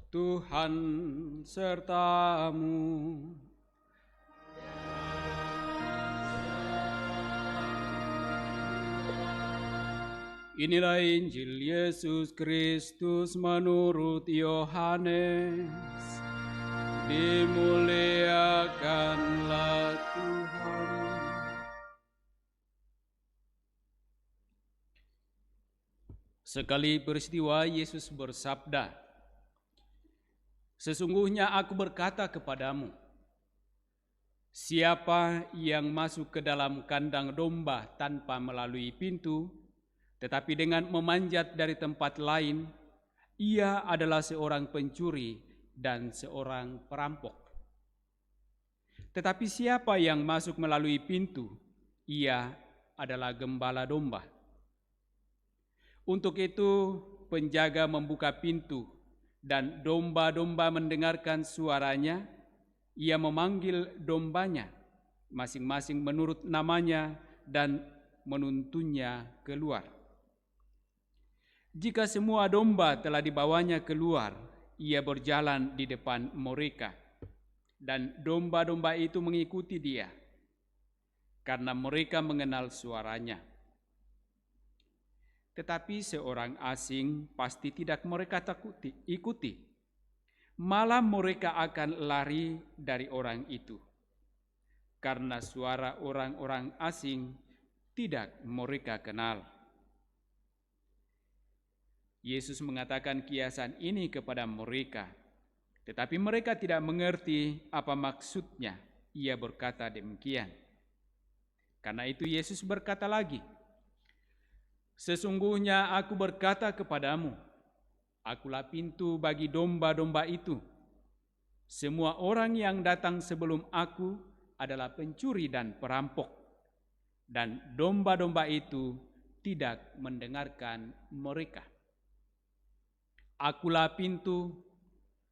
Tuhan sertamu. Inilah Injil Yesus Kristus menurut Yohanes. Dimuliakanlah Tuhan. Sekali peristiwa Yesus bersabda, "Sesungguhnya aku berkata kepadamu, siapa yang masuk ke dalam kandang domba tanpa melalui pintu, tetapi dengan memanjat dari tempat lain, ia adalah seorang pencuri dan seorang perampok. Tetapi siapa yang masuk melalui pintu, ia adalah gembala domba. Untuk itu penjaga membuka pintu, dan domba-domba mendengarkan suaranya. Ia memanggil dombanya, masing-masing menurut namanya, dan menuntunnya keluar. Jika semua domba telah dibawanya keluar, ia berjalan di depan mereka, dan domba-domba itu mengikuti dia, karena mereka mengenal suaranya. Tetapi seorang asing pasti tidak mereka ikuti, malah mereka akan lari dari orang itu, karena suara orang-orang asing tidak mereka kenal." Yesus mengatakan kiasan ini kepada mereka, tetapi mereka tidak mengerti apa maksudnya ia berkata demikian. Karena itu Yesus berkata lagi, "Sesungguhnya aku berkata kepadamu, akulah pintu bagi domba-domba itu. Semua orang yang datang sebelum aku adalah pencuri dan perampok, dan domba-domba itu tidak mendengarkan mereka. Akulah pintu,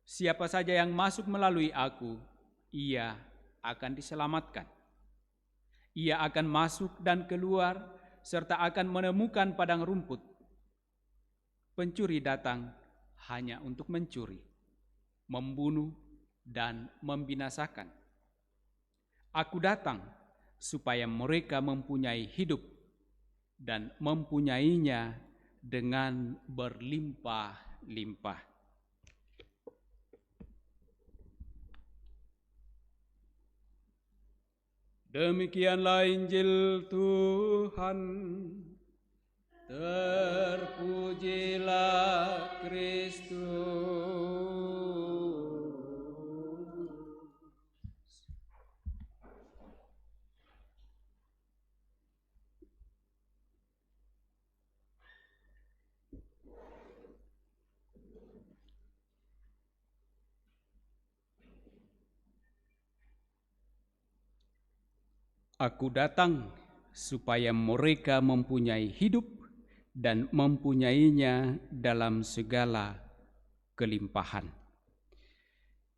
siapa saja yang masuk melalui aku, ia akan diselamatkan. Ia akan masuk dan keluar, serta akan menemukan padang rumput. Pencuri datang hanya untuk mencuri, membunuh, dan membinasakan. Aku datang supaya mereka mempunyai hidup dan mempunyainya dengan berlimpah-limpah." Demikianlah Injil Tuhan. Terpujilah Kristus. Aku datang supaya mereka mempunyai hidup dan mempunyainya dalam segala kelimpahan.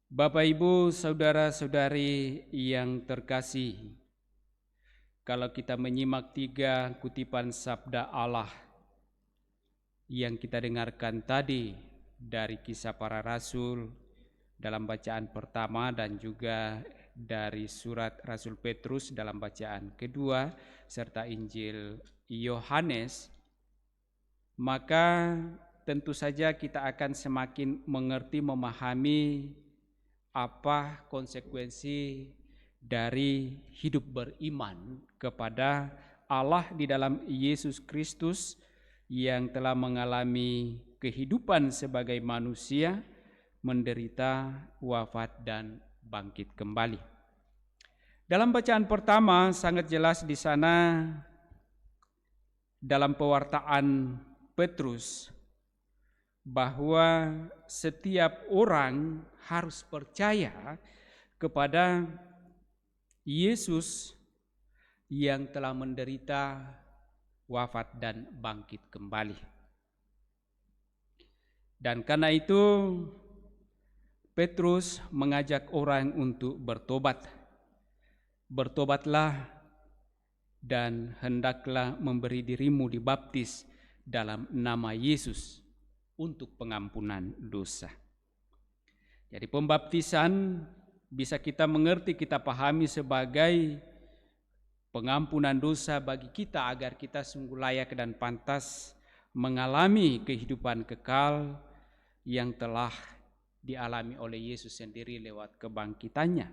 Bapak, Ibu, saudara-saudari yang terkasih, kalau kita menyimak 3 kutipan sabda Allah yang kita dengarkan tadi dari Kisah Para Rasul dalam bacaan pertama dan juga dari surat Rasul Petrus dalam bacaan kedua serta Injil Yohanes, maka tentu saja kita akan semakin mengerti, memahami apa konsekuensi dari hidup beriman kepada Allah di dalam Yesus Kristus yang telah mengalami kehidupan sebagai manusia, menderita, wafat, dan bangkit kembali. Dalam bacaan pertama sangat jelas di sana dalam pewartaan Petrus bahwa setiap orang harus percaya kepada Yesus yang telah menderita, wafat, dan bangkit kembali. Dan karena itu Petrus mengajak orang untuk bertobat. Bertobatlah dan hendaklah memberi dirimu dibaptis dalam nama Yesus untuk pengampunan dosa. Jadi pembaptisan bisa kita mengerti, kita pahami sebagai pengampunan dosa bagi kita agar kita sungguh layak dan pantas mengalami kehidupan kekal yang telah dialami oleh Yesus sendiri lewat kebangkitannya.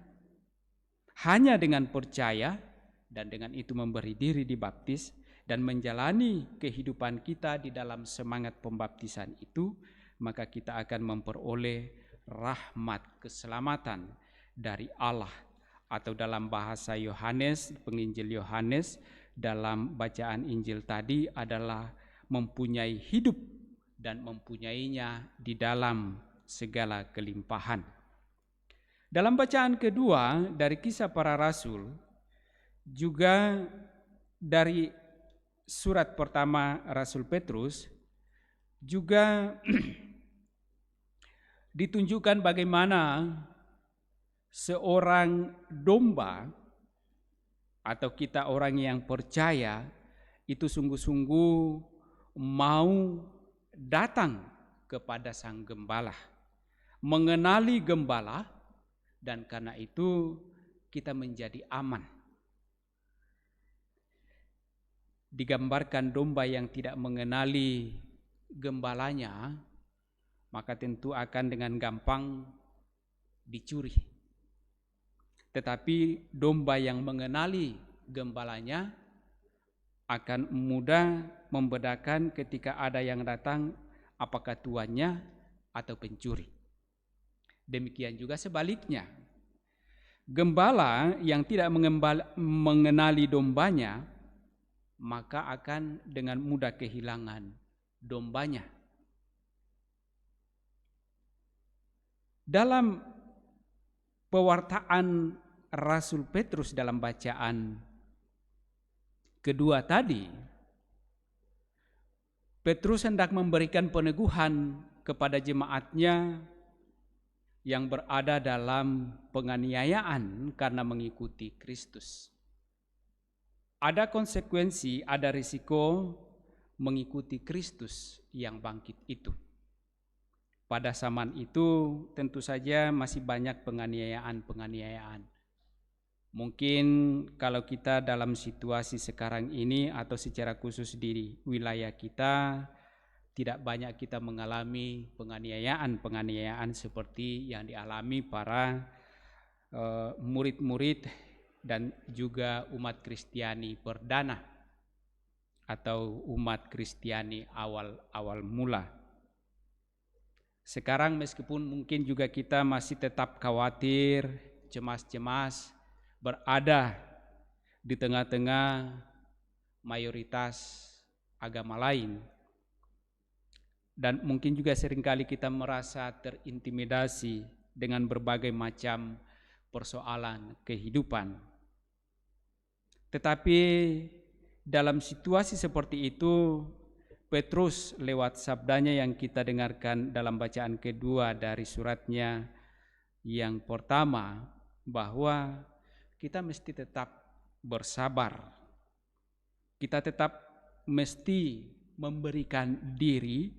Hanya dengan percaya dan dengan itu memberi diri dibaptis dan menjalani kehidupan kita di dalam semangat pembaptisan itu, maka kita akan memperoleh rahmat keselamatan dari Allah, atau dalam bahasa Yohanes, penginjil Yohanes dalam bacaan Injil tadi adalah mempunyai hidup dan mempunyainya di dalam segala kelimpahan. Dalam bacaan kedua dari Kisah Para Rasul, juga dari surat pertama Rasul Petrus, juga ditunjukkan bagaimana seorang domba atau kita orang yang percaya itu sungguh-sungguh mau datang kepada sang gembala, mengenali gembala, dan karena itu kita menjadi aman. Digambarkan domba yang tidak mengenali gembalanya, maka tentu akan dengan gampang dicuri. Tetapi domba yang mengenali gembalanya akan mudah membedakan ketika ada yang datang, apakah tuannya atau pencuri. Demikian juga sebaliknya. Gembala yang tidak mengenali dombanya, maka akan dengan mudah kehilangan dombanya. Dalam pewartaan Rasul Petrus dalam bacaan kedua tadi, Petrus hendak memberikan peneguhan kepada jemaatnya yang berada dalam penganiayaan karena mengikuti Kristus. Ada konsekuensi, ada risiko mengikuti Kristus yang bangkit itu. Pada zaman itu tentu saja masih banyak penganiayaan. Mungkin kalau kita dalam situasi sekarang ini atau secara khusus di wilayah kita, tidak banyak kita mengalami penganiayaan seperti yang dialami para murid-murid dan juga umat Kristiani perdana. atau umat Kristiani awal mula. Sekarang meskipun mungkin juga kita masih tetap khawatir, cemas-cemas, berada di tengah-tengah mayoritas agama lain. Dan mungkin juga seringkali kita merasa terintimidasi dengan berbagai macam persoalan kehidupan. Tetapi dalam situasi seperti itu, Petrus lewat sabdanya yang kita dengarkan dalam bacaan kedua dari suratnya yang pertama, bahwa kita mesti tetap bersabar. Kita tetap mesti memberikan diri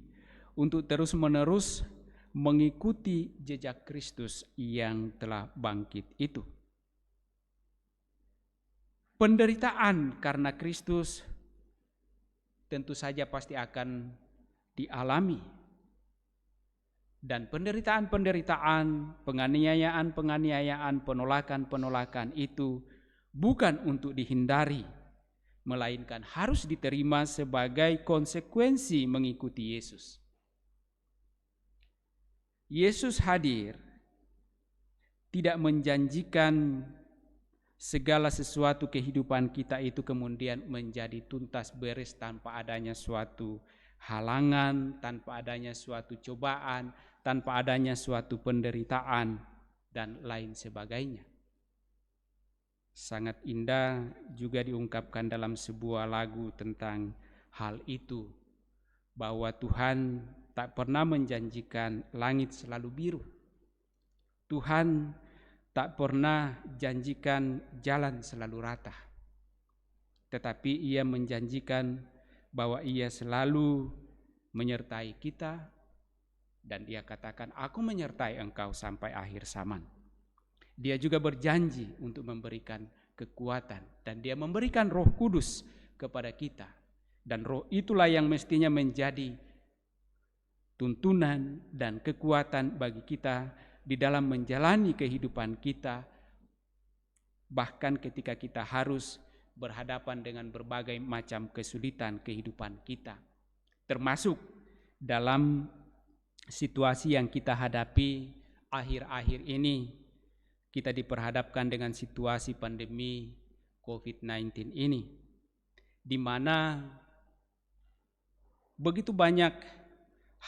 untuk terus-menerus mengikuti jejak Kristus yang telah bangkit itu. Penderitaan karena Kristus tentu saja pasti akan dialami. Dan penderitaan-penderitaan, penganiayaan-penganiayaan, penolakan-penolakan itu bukan untuk dihindari, melainkan harus diterima sebagai konsekuensi mengikuti Yesus. Yesus hadir tidak menjanjikan segala sesuatu kehidupan kita itu kemudian menjadi tuntas beres tanpa adanya suatu halangan, tanpa adanya suatu cobaan, tanpa adanya suatu penderitaan, dan lain sebagainya. Sangat indah juga diungkapkan dalam sebuah lagu tentang hal itu, bahwa Tuhan tak pernah menjanjikan langit selalu biru. Tuhan tak pernah janjikan jalan selalu rata. Tetapi Ia menjanjikan bahwa Ia selalu menyertai kita, dan Dia katakan, "Aku menyertai engkau sampai akhir zaman." Dia juga berjanji untuk memberikan kekuatan, dan Dia memberikan Roh Kudus kepada kita. Dan Roh itulah yang mestinya menjadi tuntunan dan kekuatan bagi kita di dalam menjalani kehidupan kita, bahkan ketika kita harus berhadapan dengan berbagai macam kesulitan kehidupan kita, termasuk dalam situasi yang kita hadapi akhir-akhir ini. Kita diperhadapkan dengan situasi pandemi COVID-19 ini, di mana begitu banyak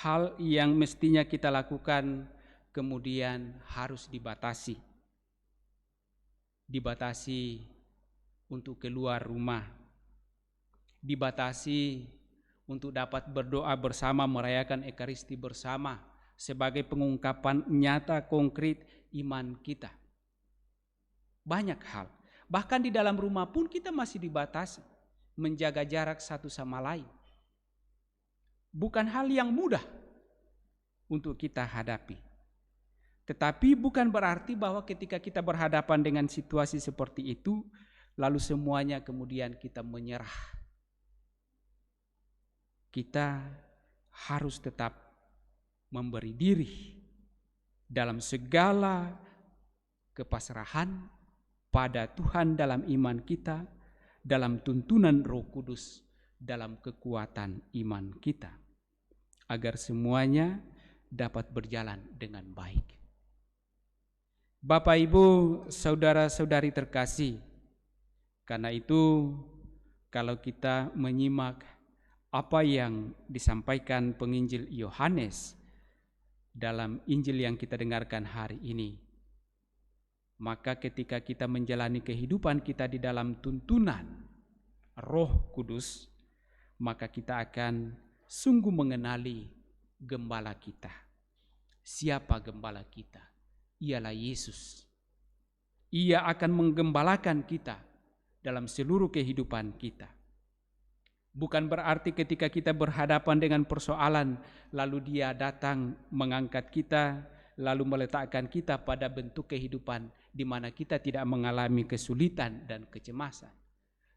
hal yang mestinya kita lakukan kemudian harus dibatasi. Dibatasi untuk keluar rumah. Dibatasi untuk dapat berdoa bersama, merayakan Ekaristi bersama sebagai pengungkapan nyata konkret iman kita. Banyak hal. Bahkan di dalam rumah pun kita masih dibatasi menjaga jarak satu sama lain. Bukan hal yang mudah untuk kita hadapi. Tetapi bukan berarti bahwa ketika kita berhadapan dengan situasi seperti itu, lalu semuanya kemudian kita menyerah. Kita harus tetap memberi diri dalam segala kepasrahan pada Tuhan dalam iman kita, dalam tuntunan Roh Kudus, dalam kekuatan iman kita, agar semuanya dapat berjalan dengan baik. Bapak, Ibu, saudara-saudari terkasih, karena itu kalau kita menyimak apa yang disampaikan penginjil Yohanes dalam Injil yang kita dengarkan hari ini, maka ketika kita menjalani kehidupan kita di dalam tuntunan Roh Kudus, maka kita akan sungguh mengenali gembala kita. Siapa gembala kita? Ialah Yesus. Ia akan menggembalakan kita dalam seluruh kehidupan kita. Bukan berarti ketika kita berhadapan dengan persoalan, lalu Dia datang mengangkat kita, lalu meletakkan kita pada bentuk kehidupan di mana kita tidak mengalami kesulitan dan kecemasan.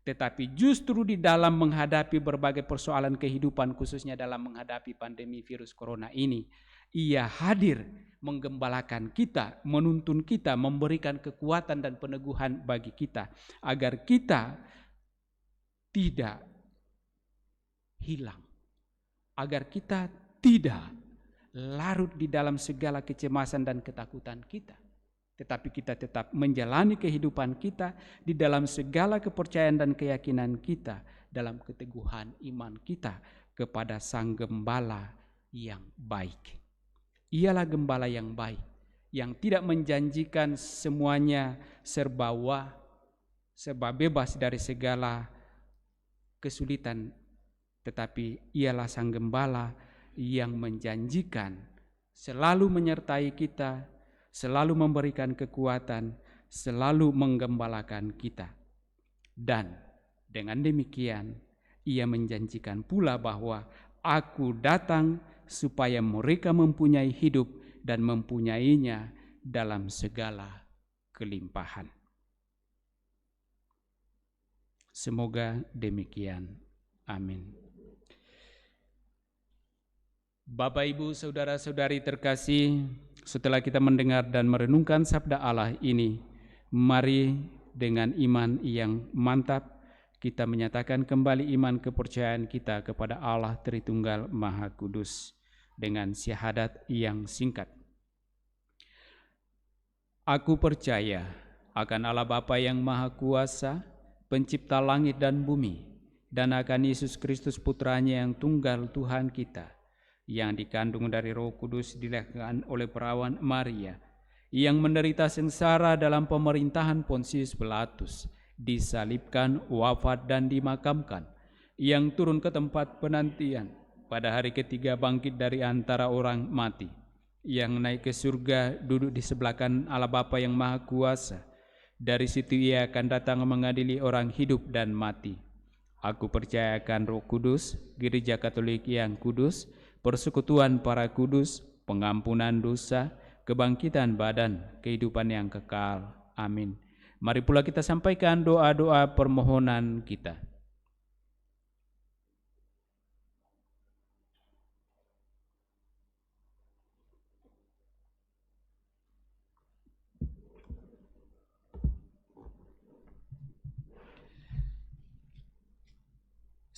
Tetapi justru di dalam menghadapi berbagai persoalan kehidupan, khususnya dalam menghadapi pandemi virus corona ini, Ia hadir menggembalakan kita, menuntun kita, memberikan kekuatan dan peneguhan bagi kita, agar kita tidak hilang. Agar kita tidak larut di dalam segala kecemasan dan ketakutan kita, tetapi kita tetap menjalani kehidupan kita di dalam segala kepercayaan dan keyakinan kita, dalam keteguhan iman kita kepada Sang Gembala yang baik. Ialah Gembala yang baik, yang tidak menjanjikan semuanya serba bebas dari segala kesulitan, tetapi ialah Sang Gembala yang menjanjikan selalu menyertai kita, selalu memberikan kekuatan, selalu menggembalakan kita. Dan dengan demikian Ia menjanjikan pula bahwa Aku datang supaya mereka mempunyai hidup dan mempunyainya dalam segala kelimpahan. Semoga demikian. Amin. Bapak, Ibu, saudara-saudari terkasih, setelah kita mendengar dan merenungkan sabda Allah ini, mari dengan iman yang mantap kita menyatakan kembali iman kepercayaan kita kepada Allah Tritunggal Maha Kudus dengan syahadat yang singkat. Aku percaya akan Allah Bapa yang Maha Kuasa, pencipta langit dan bumi, dan akan Yesus Kristus Putranya yang tunggal Tuhan kita, yang dikandung dari Roh Kudus, dilahirkan oleh perawan Maria, yang menderita sengsara dalam pemerintahan Pontius Pilatus, disalibkan, wafat dan dimakamkan, yang turun ke tempat penantian, pada hari ketiga bangkit dari antara orang mati, yang naik ke surga, duduk di sebelah kanan Allah Bapa yang Maha Kuasa. Dari situ Ia akan datang mengadili orang hidup dan mati. Aku percaya akan Roh Kudus, Gereja Katolik yang kudus, persekutuan para kudus, pengampunan dosa, kebangkitan badan, kehidupan yang kekal. Amin. Mari pula kita sampaikan doa-doa permohonan kita.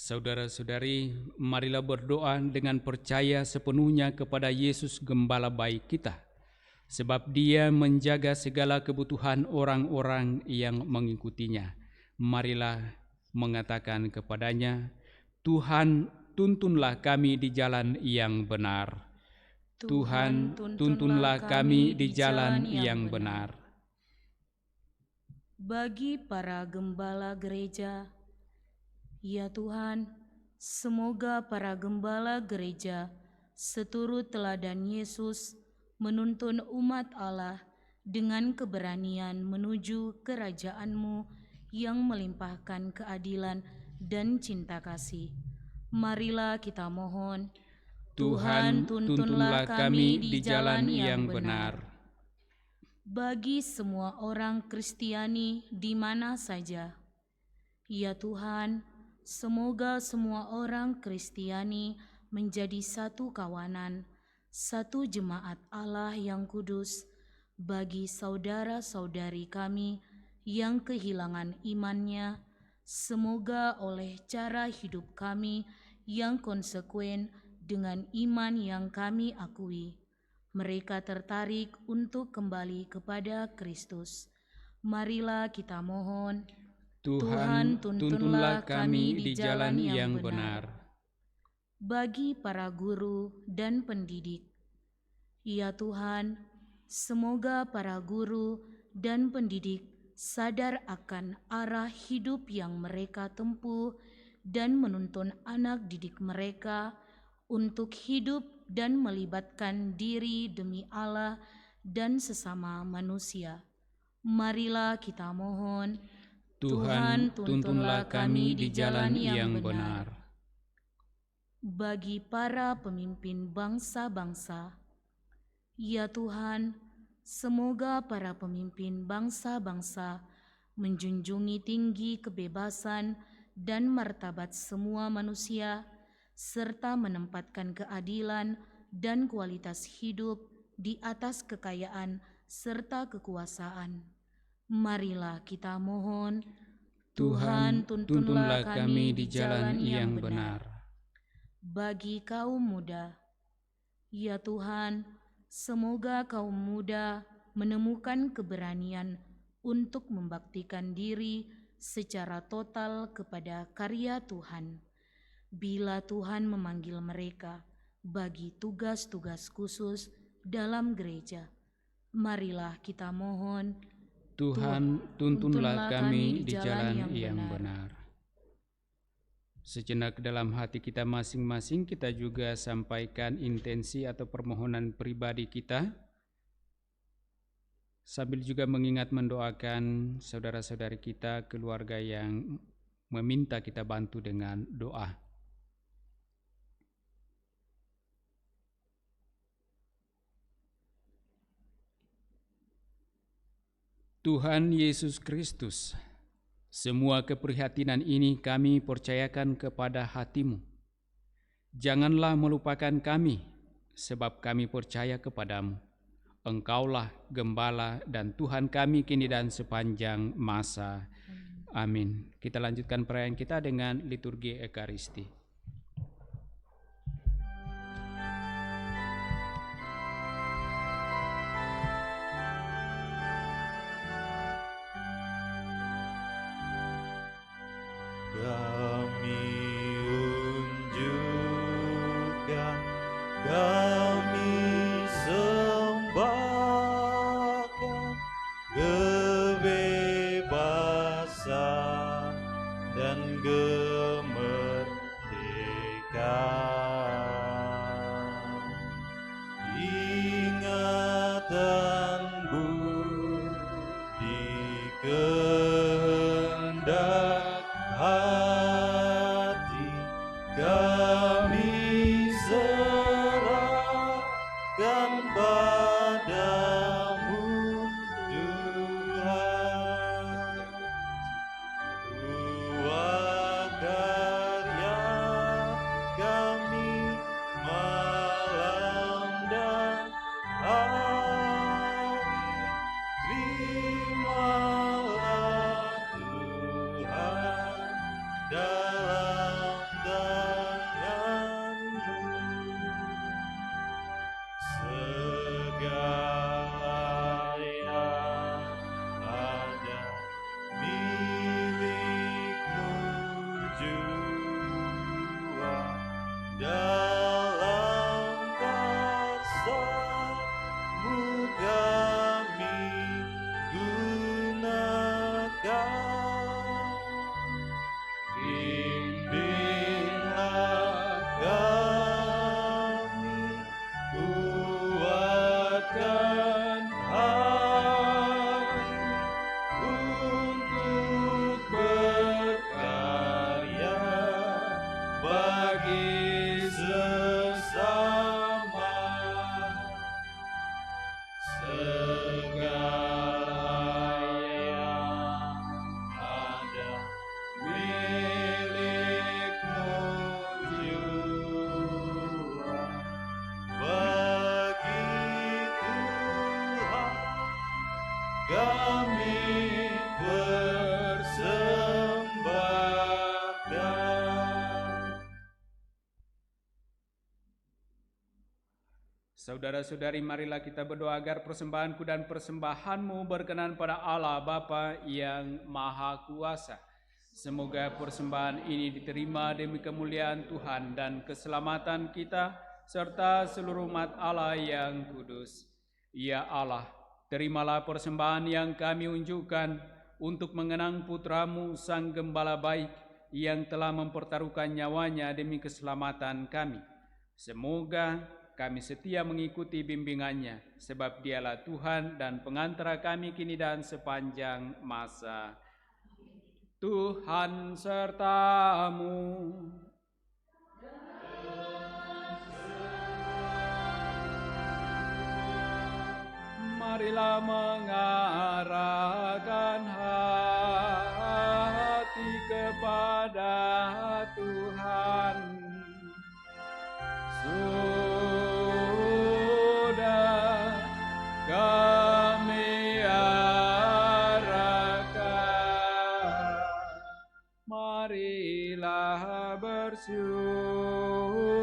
Saudara-saudari, marilah berdoa dengan percaya sepenuhnya kepada Yesus Gembala baik kita, sebab Dia menjaga segala kebutuhan orang-orang yang mengikutinya. Marilah mengatakan kepadanya, Tuhan, tuntunlah kami di jalan yang benar. Tuhan, tuntunlah kami di jalan yang benar. Bagi para gembala gereja, ya Tuhan, semoga para gembala gereja seturut teladan Yesus menuntun umat Allah dengan keberanian menuju kerajaan-Mu yang melimpahkan keadilan dan cinta kasih. Marilah kita mohon, Tuhan, tuntunlah kami di jalan yang benar. Bagi semua orang Kristiani di mana saja, ya Tuhan, semoga semua orang Kristiani menjadi satu kawanan, satu jemaat Allah yang kudus. Bagi saudara-saudari kami yang kehilangan imannya, semoga oleh cara hidup kami yang konsekuen dengan iman yang kami akui, mereka tertarik untuk kembali kepada Kristus. Marilah kita mohon, Tuhan, tuntunlah kami di jalan yang benar. Bagi para guru dan pendidik, ya Tuhan, semoga para guru dan pendidik sadar akan arah hidup yang mereka tempuh dan menuntun anak didik mereka untuk hidup dan melibatkan diri demi Allah dan sesama manusia. Marilah kita mohon, Tuhan, tuntunlah kami di jalan yang benar. Bagi para pemimpin bangsa-bangsa, ya Tuhan, semoga para pemimpin bangsa-bangsa menjunjungi tinggi kebebasan dan martabat semua manusia, serta menempatkan keadilan dan kualitas hidup di atas kekayaan serta kekuasaan. Marilah kita mohon, Tuhan, tuntunlah kami di jalan yang benar. bagi kaum muda. Ya Tuhan, semoga kaum muda menemukan keberanian untuk membaktikan diri secara total kepada karya Tuhan. Bila Tuhan memanggil mereka bagi tugas-tugas khusus dalam gereja, marilah kita mohon, Tuhan, tuntunlah kami di jalan yang benar. Sejenak dalam hati kita masing-masing, kita juga sampaikan intensi atau permohonan pribadi kita, sambil juga mengingat mendoakan saudara-saudari kita, keluarga yang meminta kita bantu dengan doa. Tuhan Yesus Kristus, semua keprihatinan ini kami percayakan kepada hati-Mu. Janganlah melupakan kami, sebab kami percaya kepadamu. Engkaulah Gembala dan Tuhan kami kini dan sepanjang masa. Amin. Kita lanjutkan perayaan kita dengan liturgi Ekaristi. Kami unjukkan, kami sembahkan kebebasan dan kemerdekaan. Ingatan budi kehendak hati kami serahkan padamu, Tuhan. Buat karya kami malam dan hari, terimalah Tuhan dalam tangan-Mu. Segala yang ada milik-Mu jua, dalam kuasa-Mu kami gunakan. Bimbinglah kami, kuatkan hati untuk berkarya bagi sesama. Segala yang ada milik-Mu jua, bagi Tuhan kami persembahkan. Saudara-saudari, marilah kita berdoa agar persembahanku dan persembahanmu berkenan pada Allah Bapa yang Maha Kuasa. Semoga persembahan ini diterima demi kemuliaan Tuhan dan keselamatan kita, serta seluruh umat Allah yang kudus. Ya Allah, terimalah persembahan yang kami unjukkan untuk mengenang putra-Mu Sang Gembala baik yang telah mempertaruhkan nyawanya demi keselamatan kami. Semoga kami setia mengikuti bimbingannya, sebab Dialah Tuhan dan pengantara kami kini dan sepanjang masa. Tuhan serta-Mu. Marilah mengarahkan hati kepada Tuhan. Sudah kami arahkan, marilah bersyukur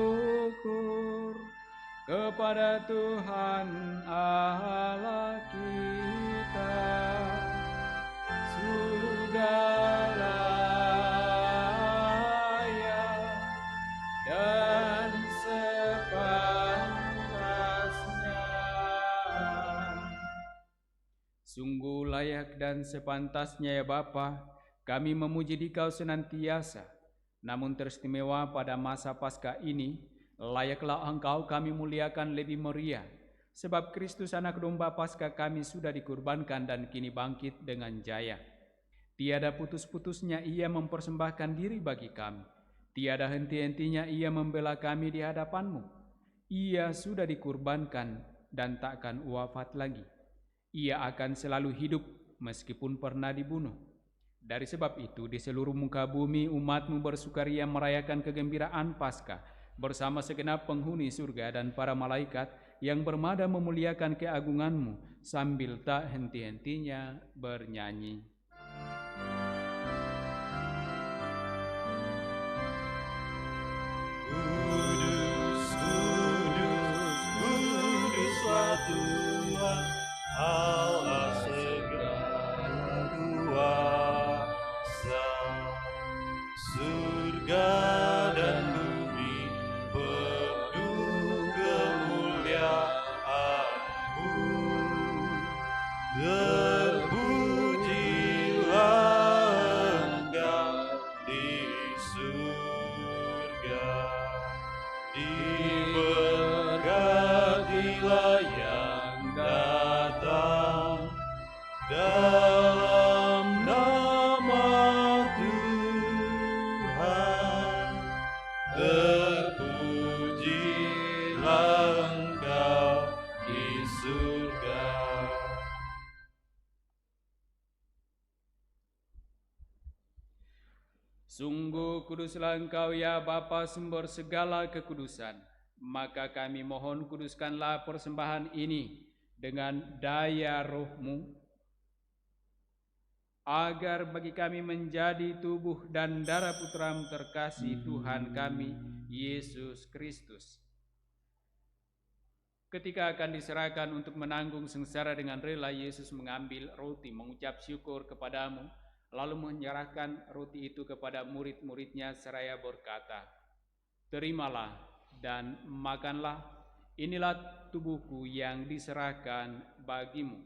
kepada Tuhan Allah kita. Sudah layak dan sepantasnya. Sungguh layak dan sepantasnya ya Bapa, kami memuji Dikau senantiasa. Namun teristimewa pada masa Paskah ini, layaklah Engkau kami muliakan lebih meriah, sebab Kristus anak domba Paskah kami sudah dikurbankan dan kini bangkit dengan jaya. Tiada putus-putusnya Ia mempersembahkan diri bagi kami. Tiada henti-hentinya Ia membela kami di hadapan-Mu. Ia sudah dikurbankan dan takkan wafat lagi. Ia akan selalu hidup meskipun pernah dibunuh. Dari sebab itu, di seluruh muka bumi umat-Mu bersukaria merayakan kegembiraan Paskah bersama segenap penghuni surga dan para malaikat yang bermada memuliakan keagungan-Mu sambil tak henti-hentinya bernyanyi. Kudus, kudus, kuduslah Tuhan, Allah segala kuasa. Surga dan bumi penuh kemuliaan-Mu. Terpujilah Engkau di surga. Diberkatilah yang datang dalam nama Tuhan. Terpujilah Engkau di surga. Sungguh kuduslah Engkau ya Bapa, sumber segala kekudusan. Maka kami mohon kuduskanlah persembahan ini dengan daya Roh-Mu, agar bagi kami menjadi tubuh dan darah Putra-Mu terkasih Tuhan kami, Yesus Kristus. Ketika akan diserahkan untuk menanggung sengsara dengan rela, Yesus mengambil roti, mengucap syukur kepadamu, lalu menyerahkan roti itu kepada murid-muridnya seraya berkata, "Terimalah dan makanlah, inilah tubuhku yang diserahkan bagimu."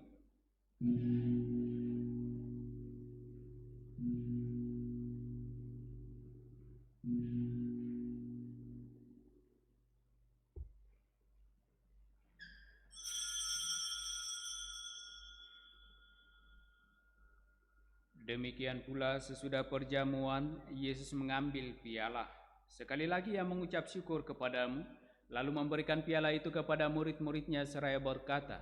Demikian pula sesudah perjamuan, Yesus mengambil piala. Sekali lagi Ia mengucap syukur kepadamu, lalu memberikan piala itu kepada murid-muridnya seraya berkata,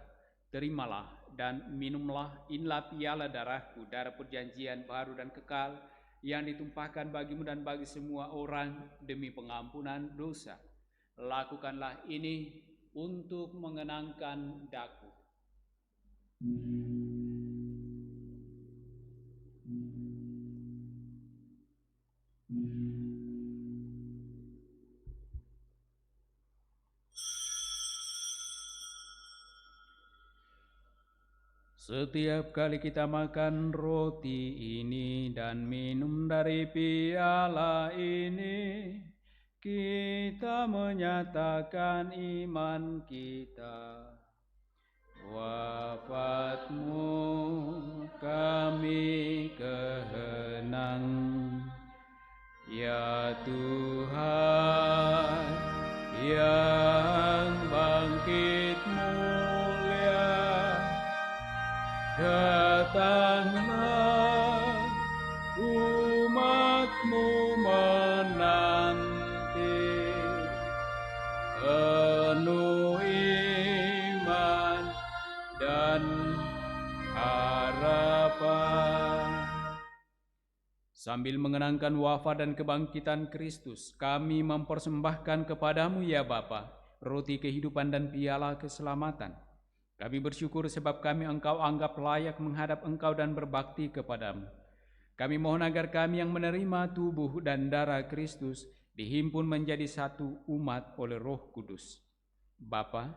"Terimalah dan minumlah, inilah piala darahku, darah perjanjian baru dan kekal, yang ditumpahkan bagimu dan bagi semua orang demi pengampunan dosa. Lakukanlah ini untuk mengenangkan daku." Setiap kali kita makan roti ini dan minum dari piala ini, kita menyatakan iman kita. Wafat-Mu kami kehenang, ya Tuhan yang bangkit mulia. Datanglah, umat-Mu menanti, penuh iman dan harapan. Sambil mengenangkan wafat dan kebangkitan Kristus, kami mempersembahkan kepadamu ya Bapa, roti kehidupan dan piala keselamatan. Kami bersyukur sebab kami Engkau anggap layak menghadap Engkau dan berbakti kepadamu. Kami mohon agar kami yang menerima tubuh dan darah Kristus dihimpun menjadi satu umat oleh Roh Kudus. Bapa,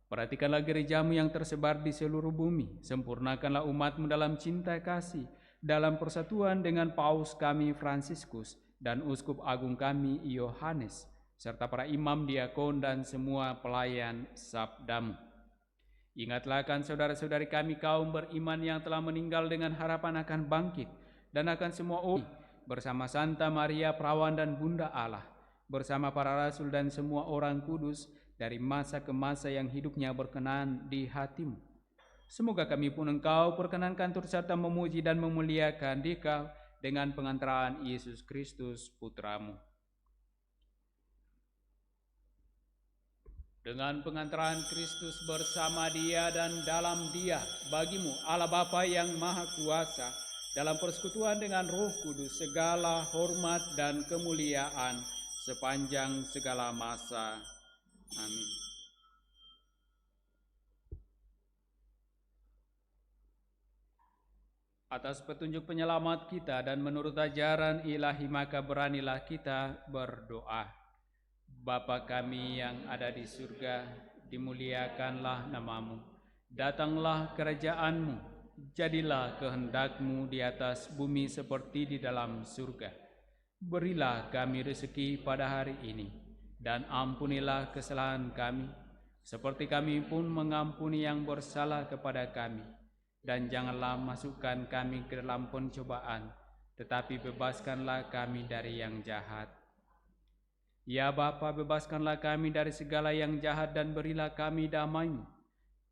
perhatikanlah gerejamu yang tersebar di seluruh bumi. Sempurnakanlah umatmu dalam cinta kasih, dalam persatuan dengan Paus kami Fransiskus dan Uskup Agung kami Yohanes, serta para imam, diakon, dan semua pelayan sabdamu. Ingatlah akan saudara-saudari kami kaum beriman yang telah meninggal dengan harapan akan bangkit, dan akan semua umat bersama Santa Maria Perawan dan Bunda Allah, bersama para rasul dan semua orang kudus dari masa ke masa yang hidupnya berkenan di hatimu. Semoga kami pun Engkau perkenankan turut serta memuji dan memuliakan Dikau dengan pengantaran Yesus Kristus Putramu. Dengan pengantaran Kristus bersama Dia dan dalam Dia, bagimu Allah Bapa yang Maha Kuasa, dalam persekutuan dengan Roh Kudus, segala hormat dan kemuliaan sepanjang segala masa. Amin. Atas petunjuk penyelamat kita dan menurut ajaran ilahi, maka beranilah kita berdoa. Bapa kami yang ada di surga, dimuliakanlah namamu. Datanglah kerajaanmu, jadilah kehendakmu di atas bumi seperti di dalam surga. Berilah kami rezeki pada hari ini, dan ampunilah kesalahan kami, seperti kami pun mengampuni yang bersalah kepada kami. Dan janganlah masukkan kami ke dalam pencobaan, tetapi bebaskanlah kami dari yang jahat. Ya Bapa, bebaskanlah kami dari segala yang jahat dan berilah kami damai-Mu.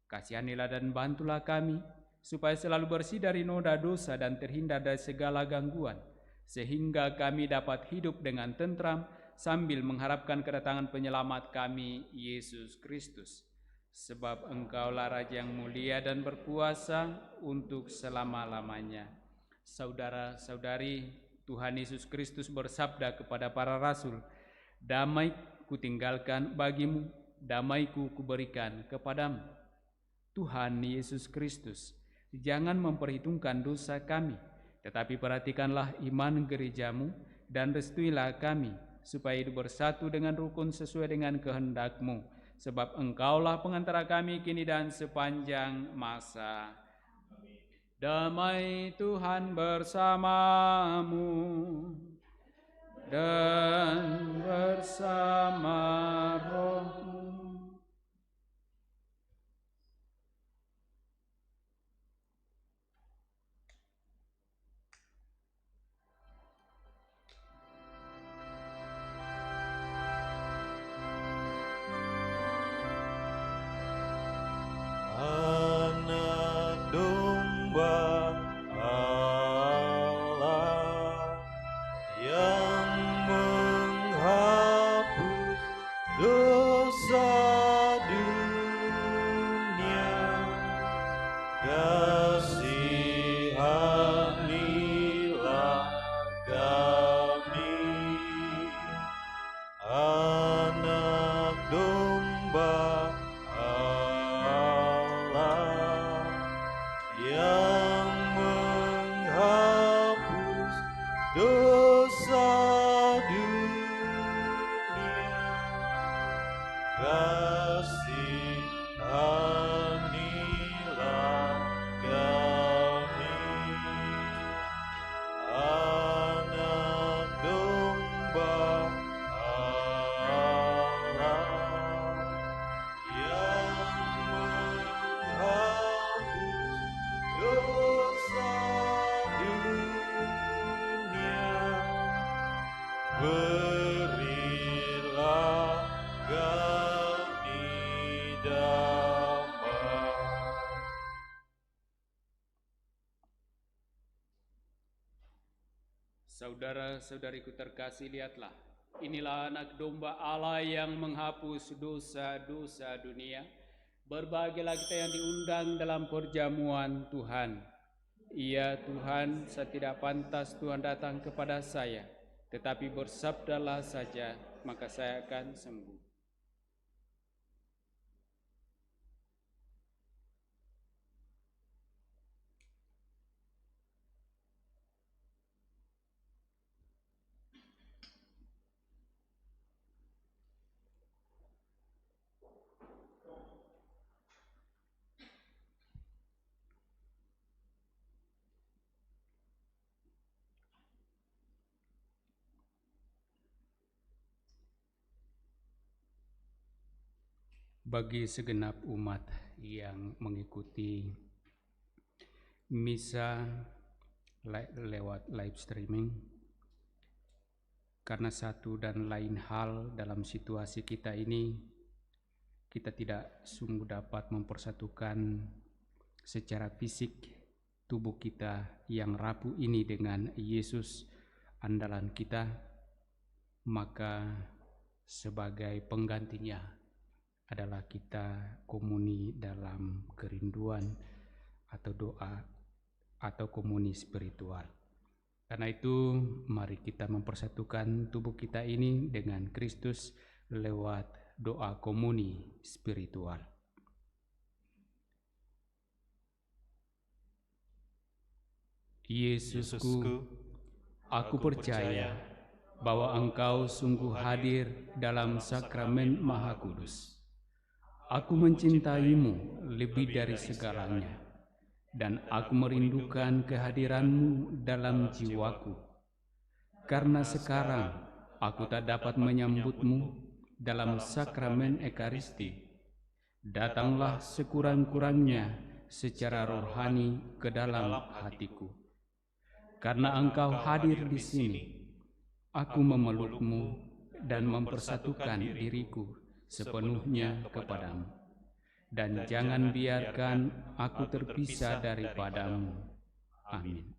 Kasihanilah dan bantulah kami, supaya selalu bersih dari noda dosa dan terhindar dari segala gangguan, sehingga kami dapat hidup dengan tentram sambil mengharapkan kedatangan penyelamat kami, Yesus Kristus. Sebab Engkaulah Raja yang mulia dan berkuasa untuk selama-lamanya. Saudara-saudari, Tuhan Yesus Kristus bersabda kepada para rasul, "Damai kutinggalkan bagimu, damaiku kuberikan kepadamu." Tuhan Yesus Kristus, jangan memperhitungkan dosa kami, tetapi perhatikanlah iman gerejamu dan restuilah kami, supaya hidup bersatu dengan rukun sesuai dengan kehendak-Mu, sebab Engkaulah pengantara kami kini dan sepanjang masa. Damai Tuhan bersamamu dan bersama rohmu. Anak domba Allah yang menghapus dosa dunia, kasihanilah kami. Anak domba Allah yang menghapus dosa dunia, kasihanilah kami. Anak domba Allah yang menghapus dosa dunia, berilah kami damai. Saudara-saudariku terkasih, lihatlah, inilah anak domba Allah yang menghapus dosa-dosa dunia. Berbahagialah kita yang diundang dalam perjamuan Tuhan. Iya Tuhan, saya tidak pantas Tuhan datang kepada saya, tetapi bersabdalah saja, maka saya akan sembuh. bagi segenap umat yang mengikuti misa lewat live streaming, karena satu dan lain hal dalam situasi kita ini, kita tidak sungguh dapat mempersatukan secara fisik tubuh kita yang rapuh ini dengan Yesus andalan kita, maka sebagai penggantinya adalah kita komuni dalam kerinduan atau doa atau komuni spiritual. Karena itu mari kita mempersatukan tubuh kita ini dengan Kristus lewat doa komuni spiritual. Yesusku, aku percaya bahwa Engkau sungguh hadir dalam sakramen Maha Kudus. Aku mencintaimu lebih dari segalanya, dan aku merindukan kehadiranmu dalam jiwaku. Karena sekarang aku tak dapat menyambutmu dalam sakramen Ekaristi. Datanglah sekurang-kurangnya secara rohani ke dalam hatiku. Karena Engkau hadir di sini, aku memelukmu dan mempersatukan diriku sepenuhnya kepadamu, dan jangan biarkan aku terpisah daripadamu. Amin.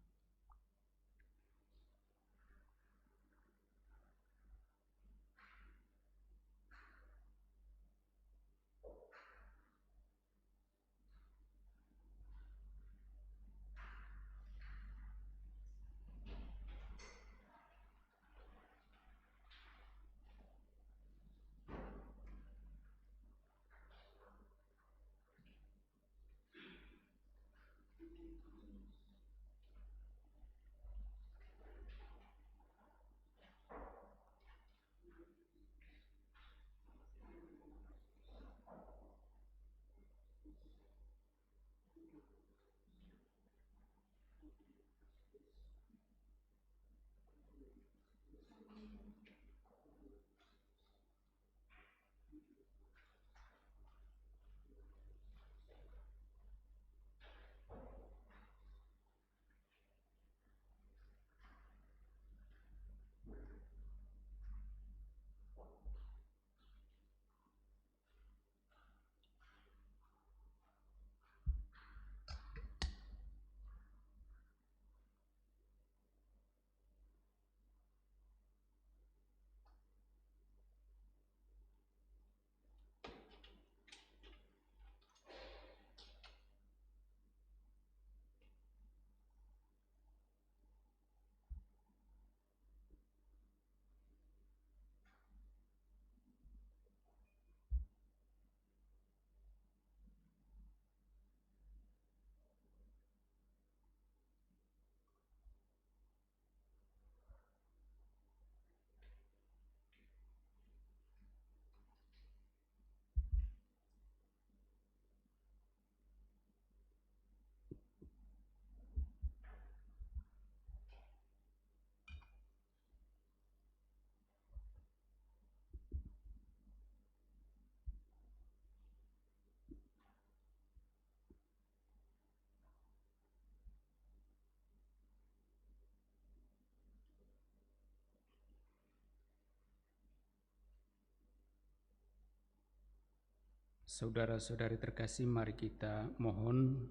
Saudara-saudari terkasih, mari kita mohon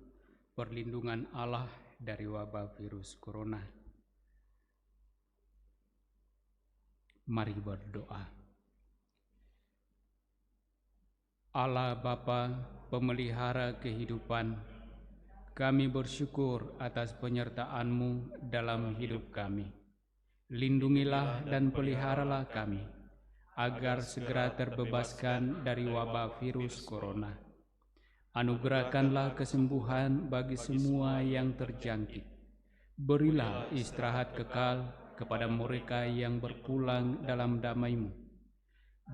perlindungan Allah dari wabah virus corona. Mari berdoa. Allah Bapa, pemelihara kehidupan, kami bersyukur atas penyertaan-Mu dalam hidup kami. Lindungilah dan peliharalah kami, agar segera terbebaskan dari wabah virus corona. Anugerahkanlah kesembuhan bagi semua yang terjangkit. Berilah istirahat kekal kepada mereka yang berpulang dalam damai-Mu.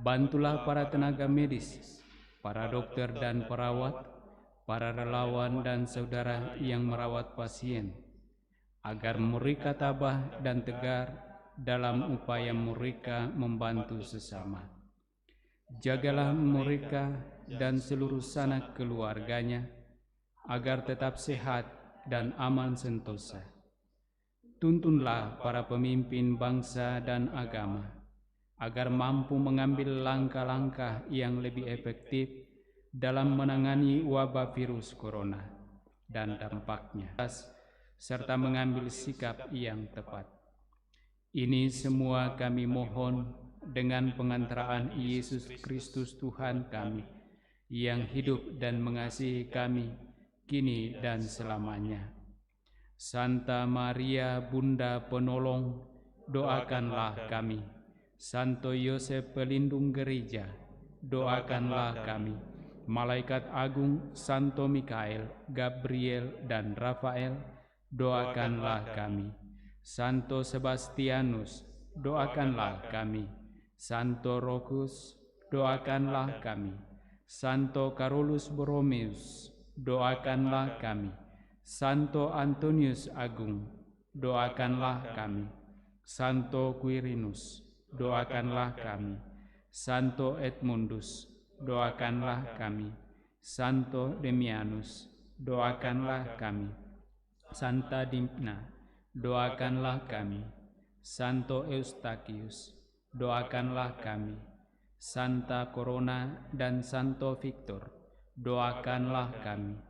Bantulah para tenaga medis, para dokter dan perawat, para relawan dan saudara yang merawat pasien, agar mereka tabah dan tegar dalam upaya mereka membantu sesama. Jagalah mereka dan seluruh sanak keluarganya, agar tetap sehat dan aman sentosa. Tuntunlah para pemimpin bangsa dan agama, agar mampu mengambil langkah-langkah yang lebih efektif dalam menangani wabah virus corona dan dampaknya, serta mengambil sikap yang tepat. Ini semua kami mohon dengan pengantaraan Yesus Kristus Tuhan kami, yang hidup dan mengasihi kami kini dan selamanya. Santa Maria Bunda Penolong, doakanlah kami. Santo Yosef pelindung gereja, doakanlah kami. Malaikat agung Santo Mikael, Gabriel, dan Rafael, doakanlah kami. Santo Sebastianus, doakanlah kami. Santo Rochus, doakanlah kami. Santo Carolus Borromeus, doakanlah kami. Santo Antonius Agung, doakanlah kami. Santo Quirinus, doakanlah kami. Santo Edmundus, doakanlah kami. Santo Demianus, doakanlah kami. Santa Dimna, doakanlah kami. Santo Eustachius, doakanlah kami. Santa Corona dan Santo Victor, doakanlah kami.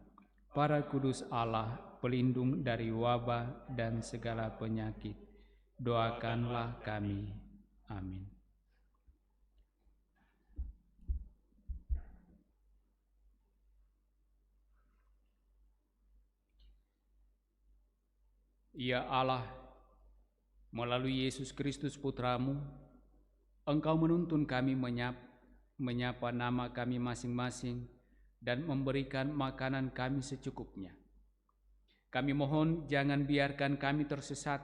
Para kudus Allah, pelindung dari wabah dan segala penyakit, doakanlah kami. Amin. Ya Allah, melalui Yesus Kristus Putramu, Engkau menuntun kami menyapa nama kami masing-masing dan memberikan makanan kami secukupnya. Kami mohon jangan biarkan kami tersesat,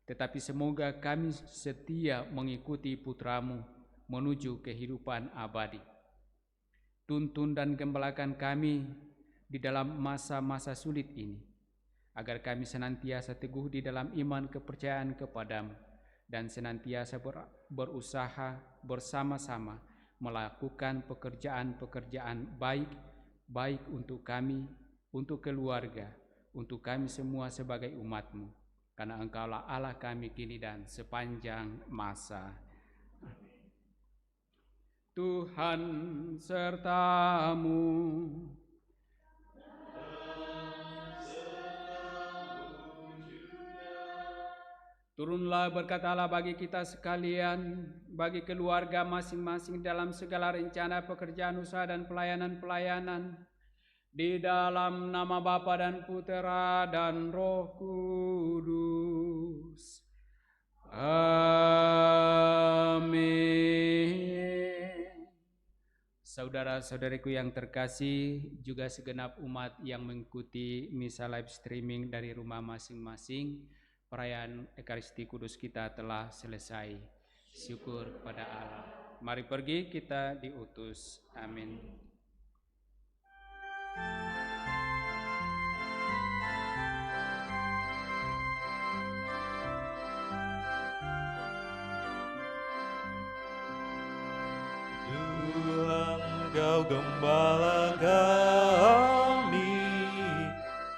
tetapi semoga kami setia mengikuti Putramu menuju kehidupan abadi. Tuntun dan gembalakan kami di dalam masa-masa sulit ini, agar kami senantiasa teguh di dalam iman kepercayaan kepadamu dan senantiasa berusaha bersama-sama melakukan pekerjaan-pekerjaan baik untuk kami, untuk keluarga, untuk kami semua sebagai umat-Mu, karena Engkaulah Allah kami kini dan sepanjang masa. Tuhan sertamu. Turunlah berkat Allah bagi kita sekalian, bagi keluarga masing-masing dalam segala rencana pekerjaan, usaha, dan pelayanan-pelayanan. Di dalam nama Bapa dan Putera dan Roh Kudus. Amin. Saudara-saudariku yang terkasih, juga segenap umat yang mengikuti misa live streaming dari rumah masing-masing, perayaan Ekaristi Kudus kita telah selesai. Syukur kepada Allah. Mari pergi, kita diutus. Amin. Tuhan, Kau gembala kami,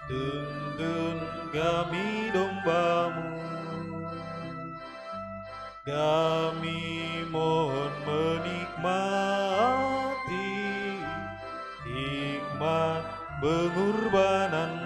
tuntun kami domba-Mu. Kami mohon menikmati hikmat pengorbanan